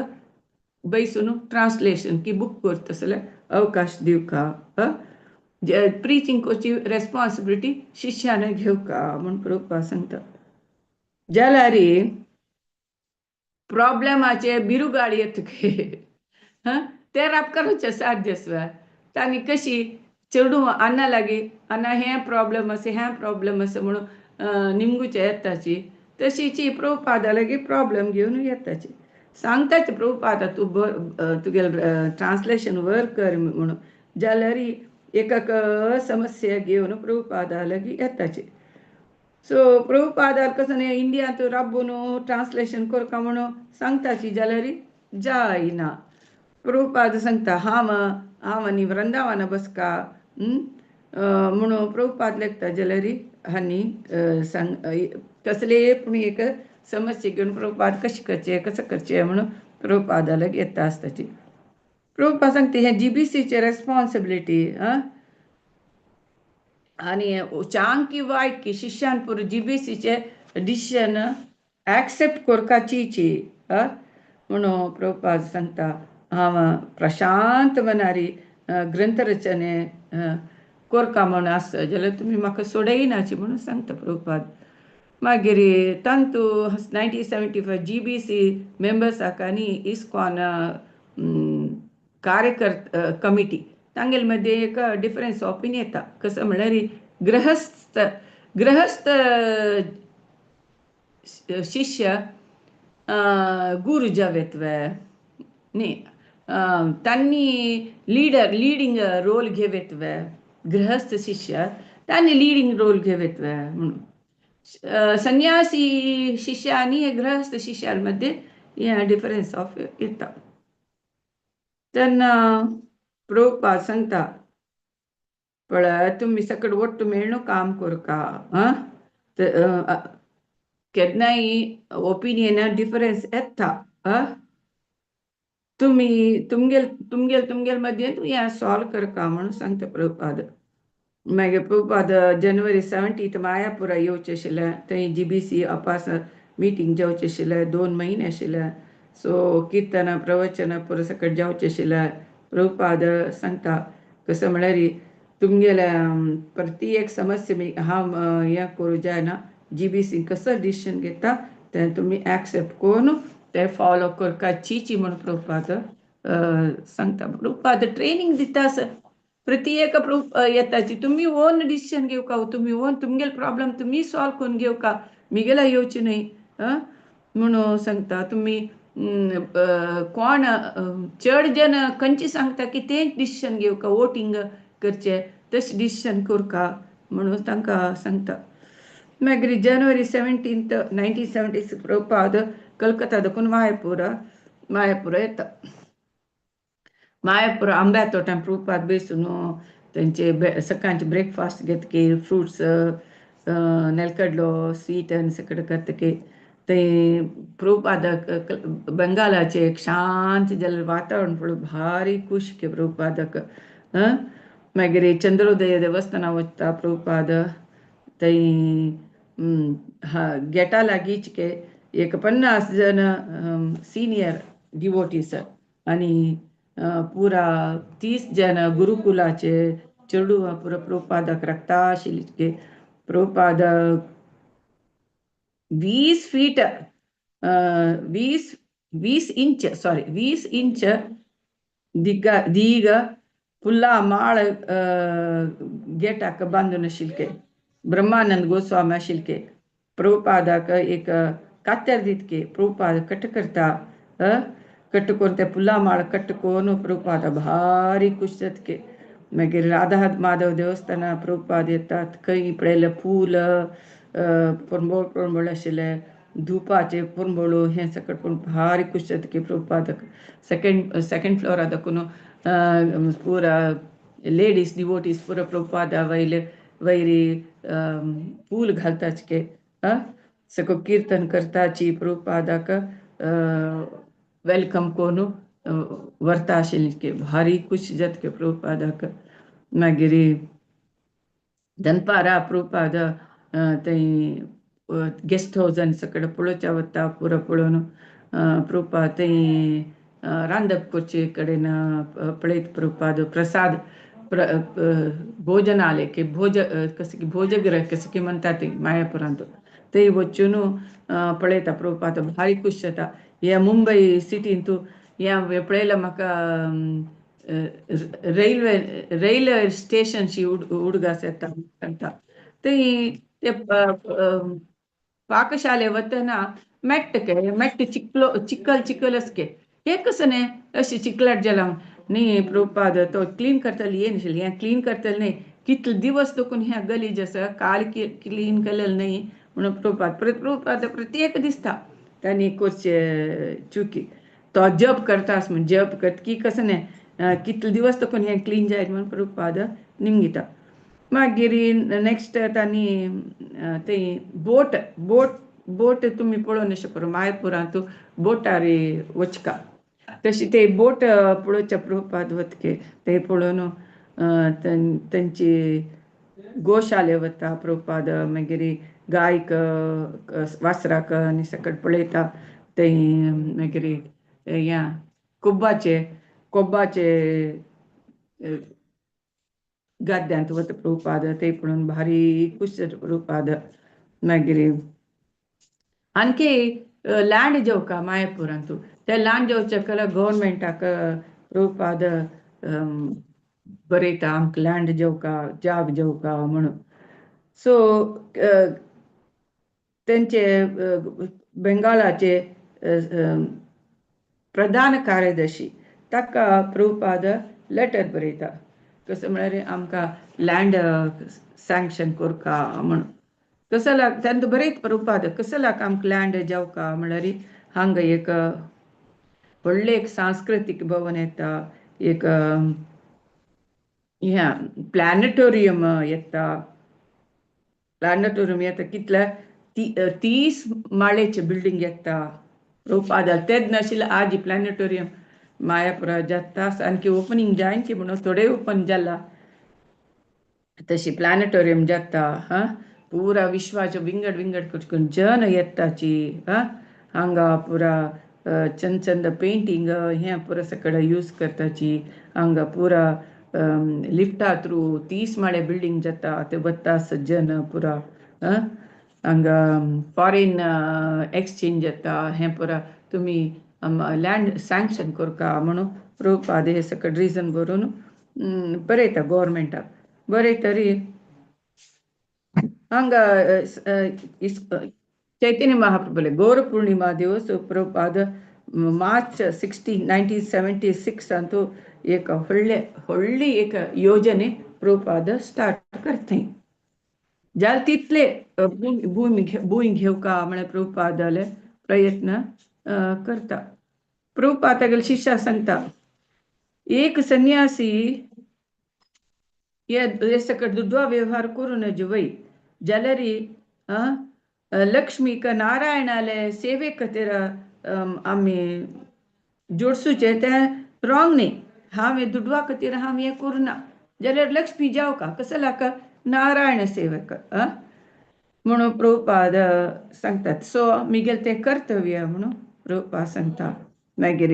बैसून ट्रान्सलेशन की बुक करता जाल्यार अवकाश दिवका प्रिचींग करची रेस्पॉन्सिबिलिटी शिष्यान घेवका म्हणून प्रभुपाद सांगता. जाल्यार प्रॉब्लेमाचे बिरुगाड येतके ते राबकरचे साध्य आसवा तांणी कशी चेडू अन्ना लागी अन्ना हे प्रॉब्लेम आसा म्हणून निमगुचे येताची तशीची प्रभुपादा लागी प्रॉब्लेम घेवन येताची सांगताचे प्रभुपादा तूं तुगेल ट्रान्सलेशन वर कर म्हणून जाल्यार एक समस्या घेवन प्रभुपादा लागी येताची. सो प्रभुपादार कसं इंडियांत राबून ट्रान्सलेशन करता म्हणून सांगताची जाल्यार जायना. प्रभुपाद सांगता हांव आनी वृंदावन बसका म्हणून प्रभुपाद लेखता जाल्यार हांणी सांग कसले पूण एक समस्या घेवन प्रभुपाद कशें करचें कसं करचें म्हणून प्रभुपादाक येता आसताची. प्रभुपाद सांगता हे GBCचे रेस्पॉन्सिबिलिटी आणि चांग की वायट की शिष्यान पुरो GBCचे डिसिशन ॲक्सेप्ट करपाची म्हणून प्रभुपाद सांगता हांव प्रशांत मनारी ग्रंथ रचने करता म्हणून आसता जाल्यार तुमी म्हाका सोडयनाची म्हणून सांगता प्रभुपाद. मागीर तांतू 1975 GBC मेंबर्साक आनी इस्कॉन कार्यकर्ता कमिटी तांगेल मध्ये एक डिफरन्स ऑपिनियन येता. कसं म्हणल्यार गृहस्थ शिष्य गुरु जावेतवे न्ही तांणी लिडिंग रोल घेवेतवे. गृहस्थ शिष्य तांणी लिडिंग रोल घेवेतवे म्हणून संन्यासी शिष्य आणि गृहस्थ शिष्यांमध्ये या डिफरन्स ऑफ येता. तेन्ना प्रभुपाद सांगता पळय तुमी सकट ಒಟ್ಟು मेळून काम करका केन्नाय ओपिनियन डिफरन्स येता तुमगेल मध्ये हें सॉल्व करका म्हणून सांगता प्रभुपाद. मागीर प्रभुपाद January 17 मायापुरा येवचें आशिल्लें. थंय GBC अपास मिटींग जावचें आशिल्लें. 2 म्हयने आशिल्ले. सो कीर्तना प्रवचन पुरो सकट जावचें आशिल्लें. प्रभुपाद सांगता कसं म्हळ्यार तुमगेले प्रत्येक समस्या हांव हें करूं जायना. GBC कसं डिसिशन घेता तें तुमी ॲक्सेप्ट करून ते फॉलो करपाची म्हणून प्रभुपाद सांगता. प्रभुपाद ट्रेनिंग दिता प्रत्येक येताची तुमी ओन डिसिशन घेवका तुमी ओन तुमगेल प्रॉब्लेम तुमी सॉल्व करून घेवका मिगेला येवची न्हय म्हणून सांगता. तुमी कोण चड जन खंयची सांगता की तें डिसिशन घेवका वोटींग करचें तशें डिसिशन करका म्हणून तांकां सांगता. मागीर January 17 1976 प्रभुपाद कलकत्ता देखून मायापुरा येता. मायापुरा आंब्या तोट्यान प्रभुपाद बसून तेंचे सकाळचे ब्रेकफास्ट घेतके फ्रुट्स नेलकडलो स्वीट आनी सकट करतके थंय प्रभुपादाक बंगालाचे एक शांत जाल्लें वातावरण पळोवन भारी खूश के प्रभुपादाक. मागीर चंद्रोदय देवस्थाना वचता प्रभुपाद. थंय गेटा लागींच के एक 50 जन सिनियर डिवोटीस आनी पुरा 30 जन गुरुकुलाचे चेडूं पुरो प्रभुपादाक राखता आशिल्ले. प्रभुपाद 20 इंच दीग फुल्ला माळ गेटाक बांदून आशिल्ले. ब्रह्मानंद गोस्वामी आशिल्ले. प्रभुपादाक एक कात्यार दितके प्रभुपाद कट करता. कट करून ते फुल्ला माळ कट करून प्रभुपाद भारी खुश जातके. मागीर राधा माधव देवस्थाना प्रभुपाद येतात. खंय पळयलें फूल पुरबळ आशिल्ले धुपाचे पुरबळू हें सकट पळोवन भारी खूश जातके प्रभुपादाक. सेकंड फ्लोरा देखून पुरा लेडीज डिवोटीज पुरो प्रभुपादा वयरी फूल घालताचके सकट कीर्तन करताची प्रभुपादाक वेलकम करून व्हरता आशिल्ले. भारी खूश जातके प्रभुपादाक. मागीर दनपारा प्रभुपाद थंय गेस्ट हावजान सकट पळोवच्या वता. पुरो पळोवन प्रभुपाद थंय रांदप करचे कडेन पळयत प्रभुपाद प्रसाद भोजनालय के भोजगृह कशें की म्हणटा ते मायापुरांत थंय वचून पळयता प्रभुपाद भारी खूश जाता. हे मुंबय सिटीन तूं हें पळयलां म्हाका रेल्वे स्टेशनची उडगास येता सांगता. थंय ते पाकशाले वतना मेट्ट चिक्कल असके हे कसं न्ही अशें चिकलाट जाला न्ही. प्रभुपाद तो क्लीन करतले हे नाशिल्लें हें क्लीन करतलें न्ही. कितले दिवस देखून हें गलीज आसा काल क्लीन केलेलें न्ही म्हणून प्रभुपाद प्रत्येक दिसता तांणी करचे चुकी. तो जप करता म्हण जप करत की कसं न्ही कितले दिवस देखून हें क्लीन जायत म्हणून प्रभुपाद निमगिता. मागीर नेक्स्ट तांणी ते बोट बोट बोट तुमी पळोवन अशें पळय मायपुरांत बोटार वचका तशी ते बोट पळोवच्या प्रभुपाद वतके ते पळोवन तांची गोशाले वता प्रभुपाद मागीर गायक वासराक आनी सकट पळयता ते मागीर या कोब्बाचे कोब्बाचे गद्यांत वता प्रभुपाद ते पळोवन भारी खुश जाता प्रभुपाद मागीर आणखी लँड जेवका मायापुरांत ते लँड जेवचे कला गव्हर्मेंटाक प्रभुपाद बरयता आमकां लँड जेवका जाग जेवका म्हणून सो तेंचे बेंगालाचे प्रधान कार्यदर्शी ताका प्रभुपाद लेटर बरयता कसं म्हळ्यार आमकां लँड सँक्शन करका म्हणून कसं लाग त्यांना बरयत प्रभुपाद कसं लाग आमकां लँड जेवका म्हळ्यार हांगा एक व्हडलें एक सांस्कृतीक भवन येता एक ह्या प्लॅनेटोरियम येता कितल्या 30 माळेचे बिल्डिंग येता प्रभुपाद तेच नाशिल्लें आज प्लॅनेटोरियम मायापुरा जाता आणखी ओपनिंग जायन की म्हणून थोडे ओपन जाला तशी प्लॅनेटोरियम जाता पुरा विश्वाचे विंगड विंगड करून जन येताची हांगा पुरा चंद चंद पेंटिंग हे पुरा सकड यूज करताची हांगा पुरा लिफ्टा थ्रू 30 माळे बिल्डिंग जाता ते वता जन पुरा हांगा फॉरेन एक्सचेंज जाता हे पुरा तुमी लँड सँक्शन करका म्हणून प्रभुपाद हे सकड रिजन बरोवन बरयता गव्हर्मेंटाक बरयतरी हांगा चैतन्य महाप्रभुले गौर पूर्णिमा दिवस प्रभुपाद मार्च 16, 1976 अंतू एक व्हडली एक योजने प्रभुपाद स्टार्ट करते जाल तितले भूमी घेवका म्हळ्यार प्रभुपादाले प्रयत्न करता प्रभुपादागेले शिष्या सांगता एक संन्यासी हे सकट दुद्वा व्यवहार करून वय जाल्यार लक्ष्मीक नारायणाले सेवे खातीर आमी जोडसूचे ते रॉंग न्ही हांवें दुडवा खातीर हांव हें करुना जाल्यार लक्ष्मी जावका कसं लाका नारायण सेवक म्हणून प्रभुपाद सांगतात सो मिगेल ते कर्तव्य म्हणून प्रभुपाद सांगता मागीर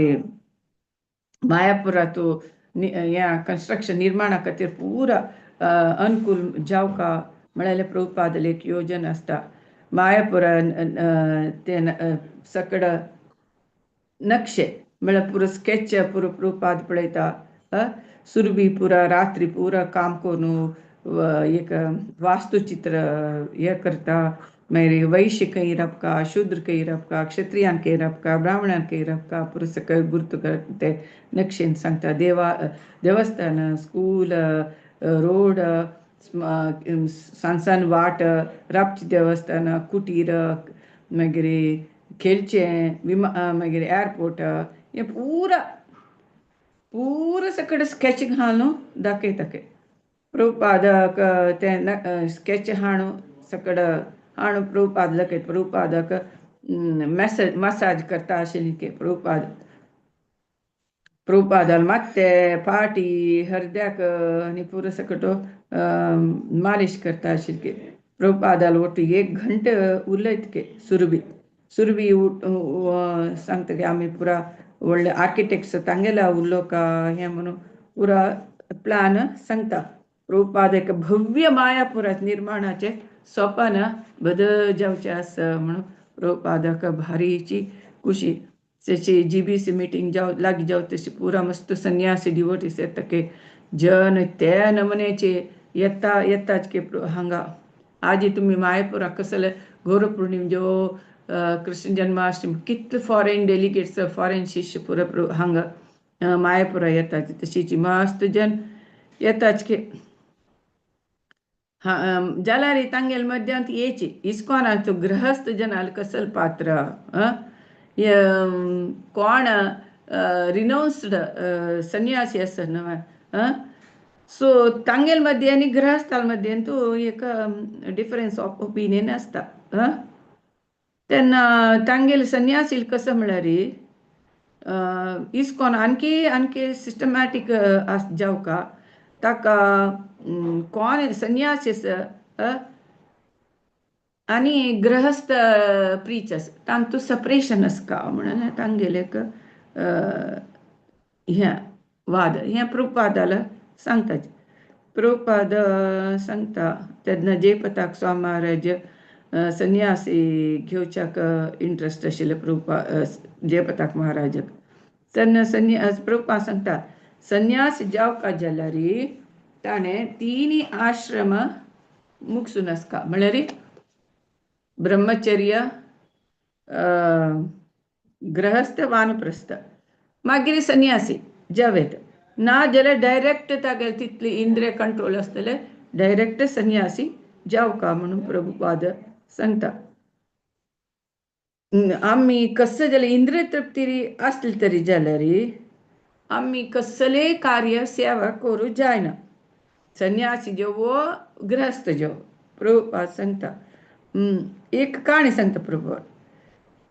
मायापुरा तूं ह्या कन्स्ट्रक्शन निर्माणा खातीर पुरा अनुकूल जावका म्हळ्यार प्रभुपाद एक योजना आसता मायापुरा ते सकड नक्षे म्हळ्यार पुरो स्केच पुरो प्रभुपाद पळयता सुरबी पुरा रात्री पुरा काम करून एक वास्तुचित्र हे करता मागीर वैश्य खंय रावका शूद्र खंय रावका क्षत्रियान खंय रावका ब्राह्मणान खंय रावका पुरो सकयल गुर्त ते नक्षेन सांगता देवस्थान स्कूल रोड सांसान वाट रापची देवस्थान कुटीर मागीर खेळचें मागीर एअरपोर्ट हे पूरा सकड स्केचिंग हाडून दाखयता प्रभुपादाक ते स्केच हाडून सकड हाडून प्रभुपाद दाखयता प्रभुपादाक मसाज करता आशिल्ली की प्रभुपादाल मात्ते फाटी हृदयाक आनी पुरो सकट मालिश करता आशिल्ली प्रभुपादाल ओटी 1 घंटे उलयत के सुरबी सांगता की आमी पुरा व्हडले आर्किटेक्ट्स तांगेला उरलो का हे म्हणून पुरा प्लान सांगता प्रभुपाद एक भव्य मायापुरात निर्माणाचे सोपान बदल जावचे आसा म्हणून प्रभुपादाक भारीची खुशी तशी GBC मिटींग लागी जाव तशी पुरा मस्त संन्यासी डिवोटीस येता की जन त्या नमनेचे येताच की हांगा आजी तुम्ही मायापुरा कसले गौरवपूर्णिम जो कृष्ण जन्माष्टमी कितले फॉरेन डेलिगेट्स फॉरेन शिष्य पुरा हांगा मायापुरा येतात तशीची मस्त जन येताच की जाल्यार तांगेल मध्यांत येची इस्कॉनाचो गृहस्थ जनाल कसल पात्र कोण रिनाउन्स्ड संन्यासी आसा न्हय सो तांगेल मध्ये आणि गृहस्थाल मध्ये तो एक डिफरन्स ऑफ ओपिनियन असता. तेन्ना तांगेल संन्यासील कसं म्हळ्यार इस्कॉन आणखी आणखी सिस्टमॅटिक जावका ताका कोण संन्यासीस आणि गृहस्थ प्रीचर्स तांतू सेपरेशन का म्हणून तांगेले एक ह्या वाद ह्या प्रभुपादाला सांगता. प्रभुपाद सांगता तेन्ना जयपताक स्वामी महाराज संन्यासी घेवच्याक इंट्रस्ट आशिल्ले जयपताक महाराजाक. तेन्ना प्रभुपाद सांगता संन्यास जावका जाल्यार ताणें 3 आश्रम मुगसून आसका म्हळ्यार ब्रह्मचर्य गृहस्थ वानप्रस्थ मागीर संन्यासी जावेत ना जाल्यार डायरेक्ट तागेले तितली इंद्रिय कंट्रोल आसतले डायरेक्ट संन्यासी जावका म्हणून प्रभुपाद सांगता. आम्ही कसं जाल्यार इंद्रिय तृप्ती असली तरी जाल्यार आम्ही कसले कार्य सेवा करू जायना संन्यासी जेवो गृहस्थ जेवो. प्रभुपाद सांगता एक काणी सांगता प्रभुपाद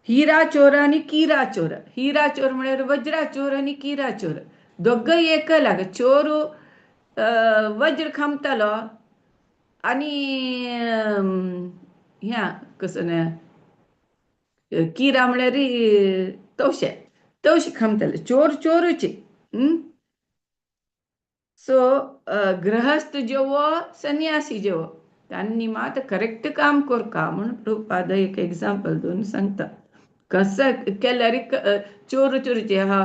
हिरा चोर आणि किरा चोर. हिरा चोर म्हळ्यार वज्रा चोर आणि किरा चोर दोगय एक लाग. चोरू वज्र खामतालो आणि ह्या कसं किरा म्हळ्यार तवशे खामताले चोर चोरूचे. सो गृहस्थ जेवो संन्यासी जेवो त्यांनी मात करेक्ट काम करका म्हणून प्रभुपाद एक एग्जाम्पल दोन सांगता. कसं केल्यार चोर चोरूचे हा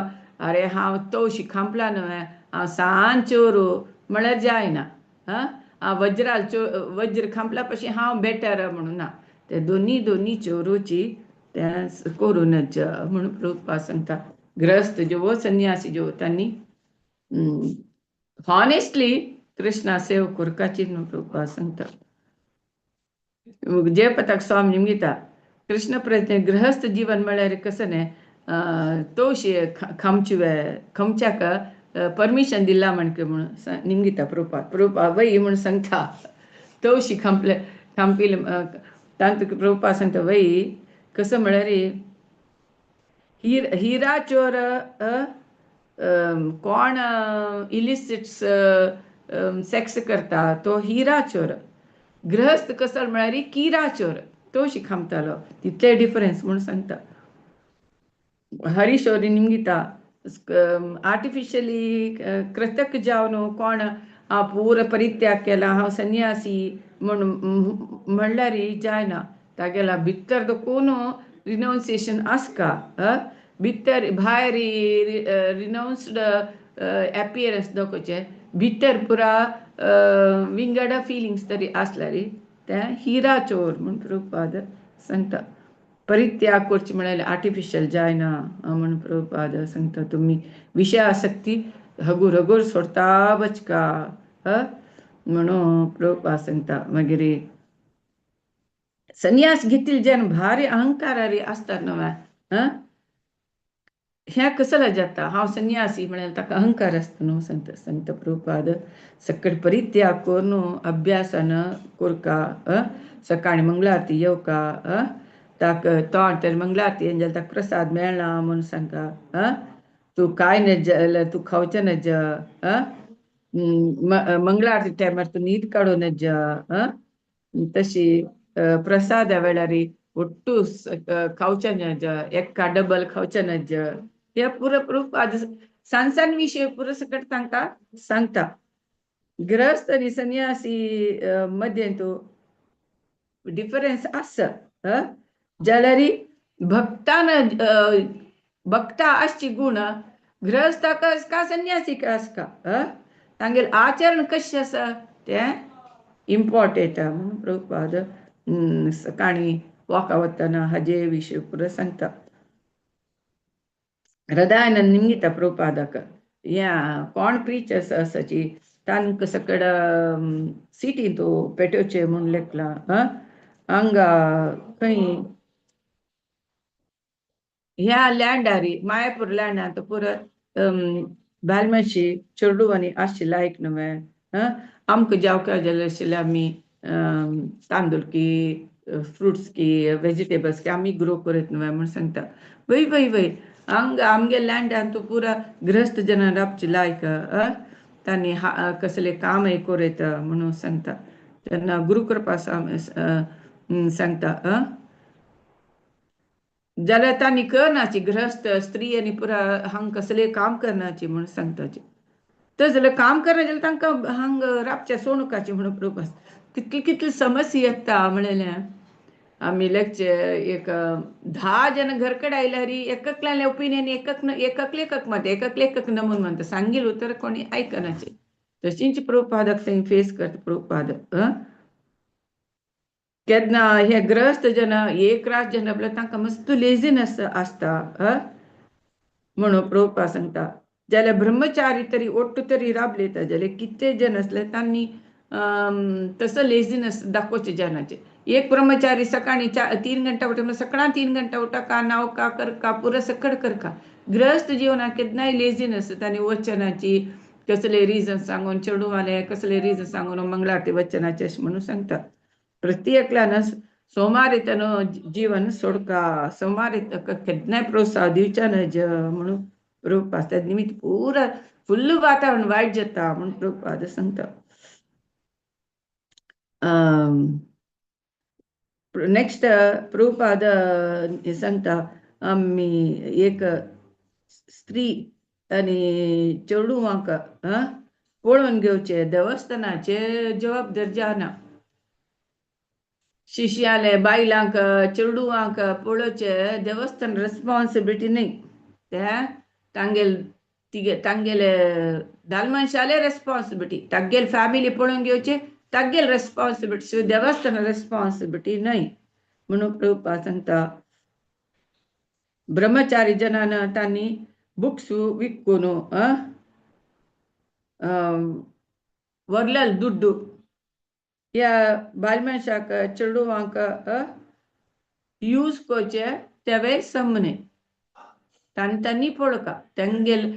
अरे हांव तवशी खांपला न्हय हांव सान चोरू म्हळ्यार जायना. हांव वज्र खांपला पशी हांव बेटर म्हणून ना ते दोनी चोरूची ते करूनच म्हणून प्रभुपाद सांगता. गृहस्थ जेवो संन्यासी जेवो त्यांनी हॉनेस्टली कृष्णा सेव करपाची न्हू प्रभुपाद सांगता. जयपताक स्वामी निमगिता कृष्ण प्रज्ञे गृहस्थ जीवन म्हळ्यार कसं न्हय तवशी खमच्याक परमिशन दिला म्हणून निमगिता प्रभुपाद वय म्हणून सांगता. तवशी खांपिले तांतूक प्रभुपाद सांगता वय कसं म्हळ्यार हिरा चोर कोण इलिसिट्स सेक्स करता तो हिरा चोर. गृहस्थ कसं म्हळ्यार किरा चोर तवशी खांपतालो तितले डिफरन्स म्हणून सांगता. हरीशोरी निमगिता आर्टिफिशियली कृतक जावन कोण हांव पूर परित्याग केला हांव संन्यासी म्हणून म्हणल्यार जायना. तागेला भितर दोकून रिनाउन्सिएशन आसका भितर भायर रिनाउन्स्ड एपियरन्स दाखोवचे भितर पुरा विंगडा फिलिंग्स तरी आसल्यार ते हिरा चोर म्हणून प्रभुपाद सांगता. परित्याग करची म्हळ्यार आर्टिफिशियल जायना म्हणून प्रभुपाद सांगता. तुम्ही विषय आसक्ती हगूर हगूर सोडता बचका म्हणून प्रभुपाद सांगता. मागीर संन्यास घेतील जन भारी अहंकारारी असतात न्हय ह्या कसला जाता हांव संन्यासी म्हळ्यार ताका अहंकार आसता न्हू सांगता प्रभुपाद. सकट परित्याग करून अभ्यासान करका सकाळी मंगळारती येवका ताका तोंड तर मंगळारती जाल्यार ताका प्रसाद मेळना म्हणून सांगता. तूं काय नज जाल्यार तूं खावचें नज मंगळारती टायमार तूं न्हीद काडूं नज तशी प्रसादा वेळार ಒಟ್ಟು खावचें एक्का डबल खावचें नज हे पुरो सान विषय पुरो सकट तांकां सांगता. गृहस्थ आनी संन्यासी मध्ये तो डिफरन्स आसा जाल्यार भक्ता आसची गुण गृहस्थाक आसका संन्यासीक आसका तांगेले आचरण कशें आसा तें इम्पॉर्टंट म्हणून प्रभुपाद सकाळी वॉका वतना हाजे विशय पुरो सांगता. हृदयानंद निमगिता प्रभुपादाक या कोण प्रीचर्स आसाची तांकां सकड सिटी तो पेटोवचे म्हूण लेखला हांगा खंय ह्या लँडार मायापूर लँडार तो पुरो बालमाशी चेडू आनी आसची लायक न्हय आमकां जावका जाल्यार आशिल्लें आमी तांदूळ की फ्रुट्स की वेजिटेबल्स की आमी ग्रो करत न्हय म्हूण सांगता. वय वय वय आमगे लँडान तूं पुरा गृहस्थ जनां रावची लायक तांणी कसलें काम करत म्हणून सांगता. तेन्ना गुरू कृपा सांगता जाल्यार तांणी करनाची गृहस्थ स्त्रियांनी पुरा हांग कसलें काम करनाची म्हणून सांगताची. तर जाल्यार काम करना जाल्यार तांकां हांग राबचें सोडूंकाचें म्हणून प्रभू कितली कितली समस्या येता म्हणलें. आमी एक 10 जन घरकडे आयल्यार एककल्यान ओपिनियन एकक मत एकक नमून म्हणटा सांगिल उतर कोणी आयकनाचे. तशींच प्रभुपादाक थंय फेस करता प्रभुपाद. केन्ना हे ग्रस्त जन एक रात जन आपल्याक तांकां मस्त लेझीनेस आसता म्हणून प्रभुपाद सांगता. जाल्यार ब्रह्मचारी तरी ओट्ट तरी राबलेता जाल्यार कितले जन असले तांणी तसं लेझीनेस दाखोवचे जनाचे. एक ब्रह्मचारी सकाळी 3 घंटा उठा सकाळी 3 घंटा उठा का नाव का कर का पुरं सकड कर का. ग्रस्त जिवनात केन्नाय लेझीनेस तांणी वचनाची कसले रिझन सांगून चेडू आले कसले रिझन सांगून मंगळारती वचनाचे अशें म्हणून सांगता. प्रत्येकल्यान सोमार येतानो जीवन सोडका सोमार येता केन्नाय प्रोत्साह दिवच्या न्हय म्हणून प्रभुपाद त्या निमित्त पुरा फुल्ल वातावरण वायट जाता म्हणून प्रभुपाद सांगता. नेक्स्ट प्रभुपाद सांगता आमी एक स्त्री आनी चेडूवांक पळोवन घेवचे देवस्थानाचे जबाबदार जाना. शिश्याले बायलांक चेडूवांक पळोवचे देवस्थान रेस्पॉन्सिबिलिटी न्हय. ते तांगेले दालमनशाले रेस्पॉन्सिबिलिटी तागेल फॅमिली पळोवन घेवचे तागेल रेस्पॉन्सिबिलिटी देवस्थान रेस्पॉन्सिबिलिटी न्हय म्हणून प्रभुपाद सांगता. ब्रह्मचारी जनान तांणी बुक्स विकून वर्लेल दुड्डू या बायमनशाक चेडूवांक यूज करचे तेवे समने तांणी पळोवका तांगेल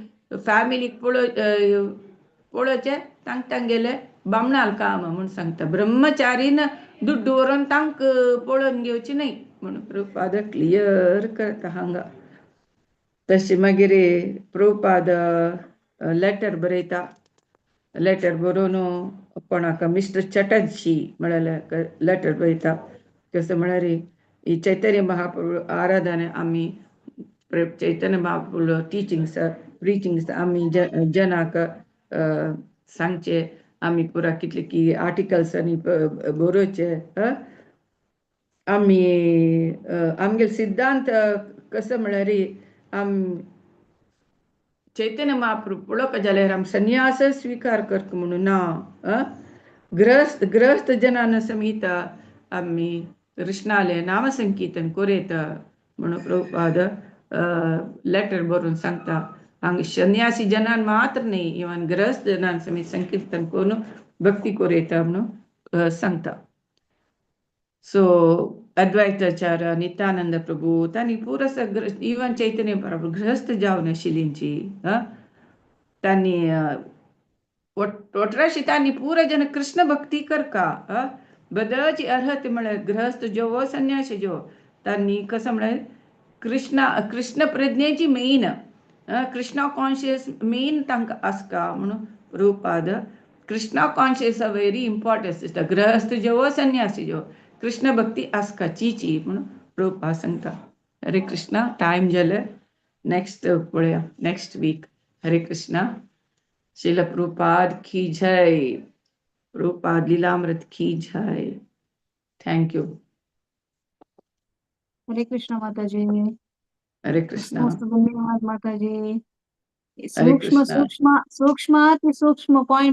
फॅमिलीक पळोवचे तांगेले बामणाल काम म्हणून सांगता. ब्रह्मचारीन दुड्डू व्हरून तांक पळोवन घेवची न्हय म्हणून प्रभुपाद क्लियर करता हांगा. तशें मागीर प्रभुपाद लेटर बरयता. लेटर बरोवन कोणाक मिस्टर चटर्जी म्हळ्यार लेटर बरयता. कसं म्हळ्यार ही चैतन्य महाप्रभू आराधना आमी चैतन्य महाप्रभू टिचिंग्स प्रिचिंग्स आमी जनाक सांगचे. आमी पुरा कितले की आर्टिकल्स आनी बरोवचे. आमी आमगे सिद्धांत कसं म्हळ्यार चैतन्य महाप्रभू पळोवपा जाल्यार आमी संन्यास स्विकार करता म्हणून ना. गृहस्थ जनान समीत आमी कृष्णाले नाम संकीर्तन कोरयत म्हणून प्रभुपाद लेटर बरोवन सांगता. हांगा संन्यासी जनान मात्र न्हय इवन गृहस्थ जनान समीत संकीर्तन करून भक्ती कोरयता म्हणून सांगता. सो अद्वैताचार्य नित्यानंद प्रभू तांणी पुरो इवन चैतन्य प्रभू गृहस्थ जावन आशिल्लींची तांणी टोटराशी तांणी पुरो जन कृष्ण भक्ती करका बदलची अर्हत म्हळ्यार गृहस्थ जेवो संन्यासी जेवो तांणी कसं म्हळ्यार कृष्ण प्रज्ञेची मेन कृष्णा कॉन्शियस मेन तांकां आसका म्हणून Prabhupada Krishna conscious very important दिसता. गृहस्थ जेवो संन्यासी जेवो कृष्ण भक्ती आसकाची म्हणून प्रभुपाद सांगता. हरे कृष्णा. टायम जाले नेक्स्ट पळया नेक्स्ट वीक. हरे कृष्णा. श्रील प्रभुपाद की जय. प्रभुपाद लीलामृत की जय. Thank you. हरे कृष्ण माताजी. हरे कृष्णा. धन्यवाद माताजी. हरे कृष्णा. सूक्ष्म पॉइंट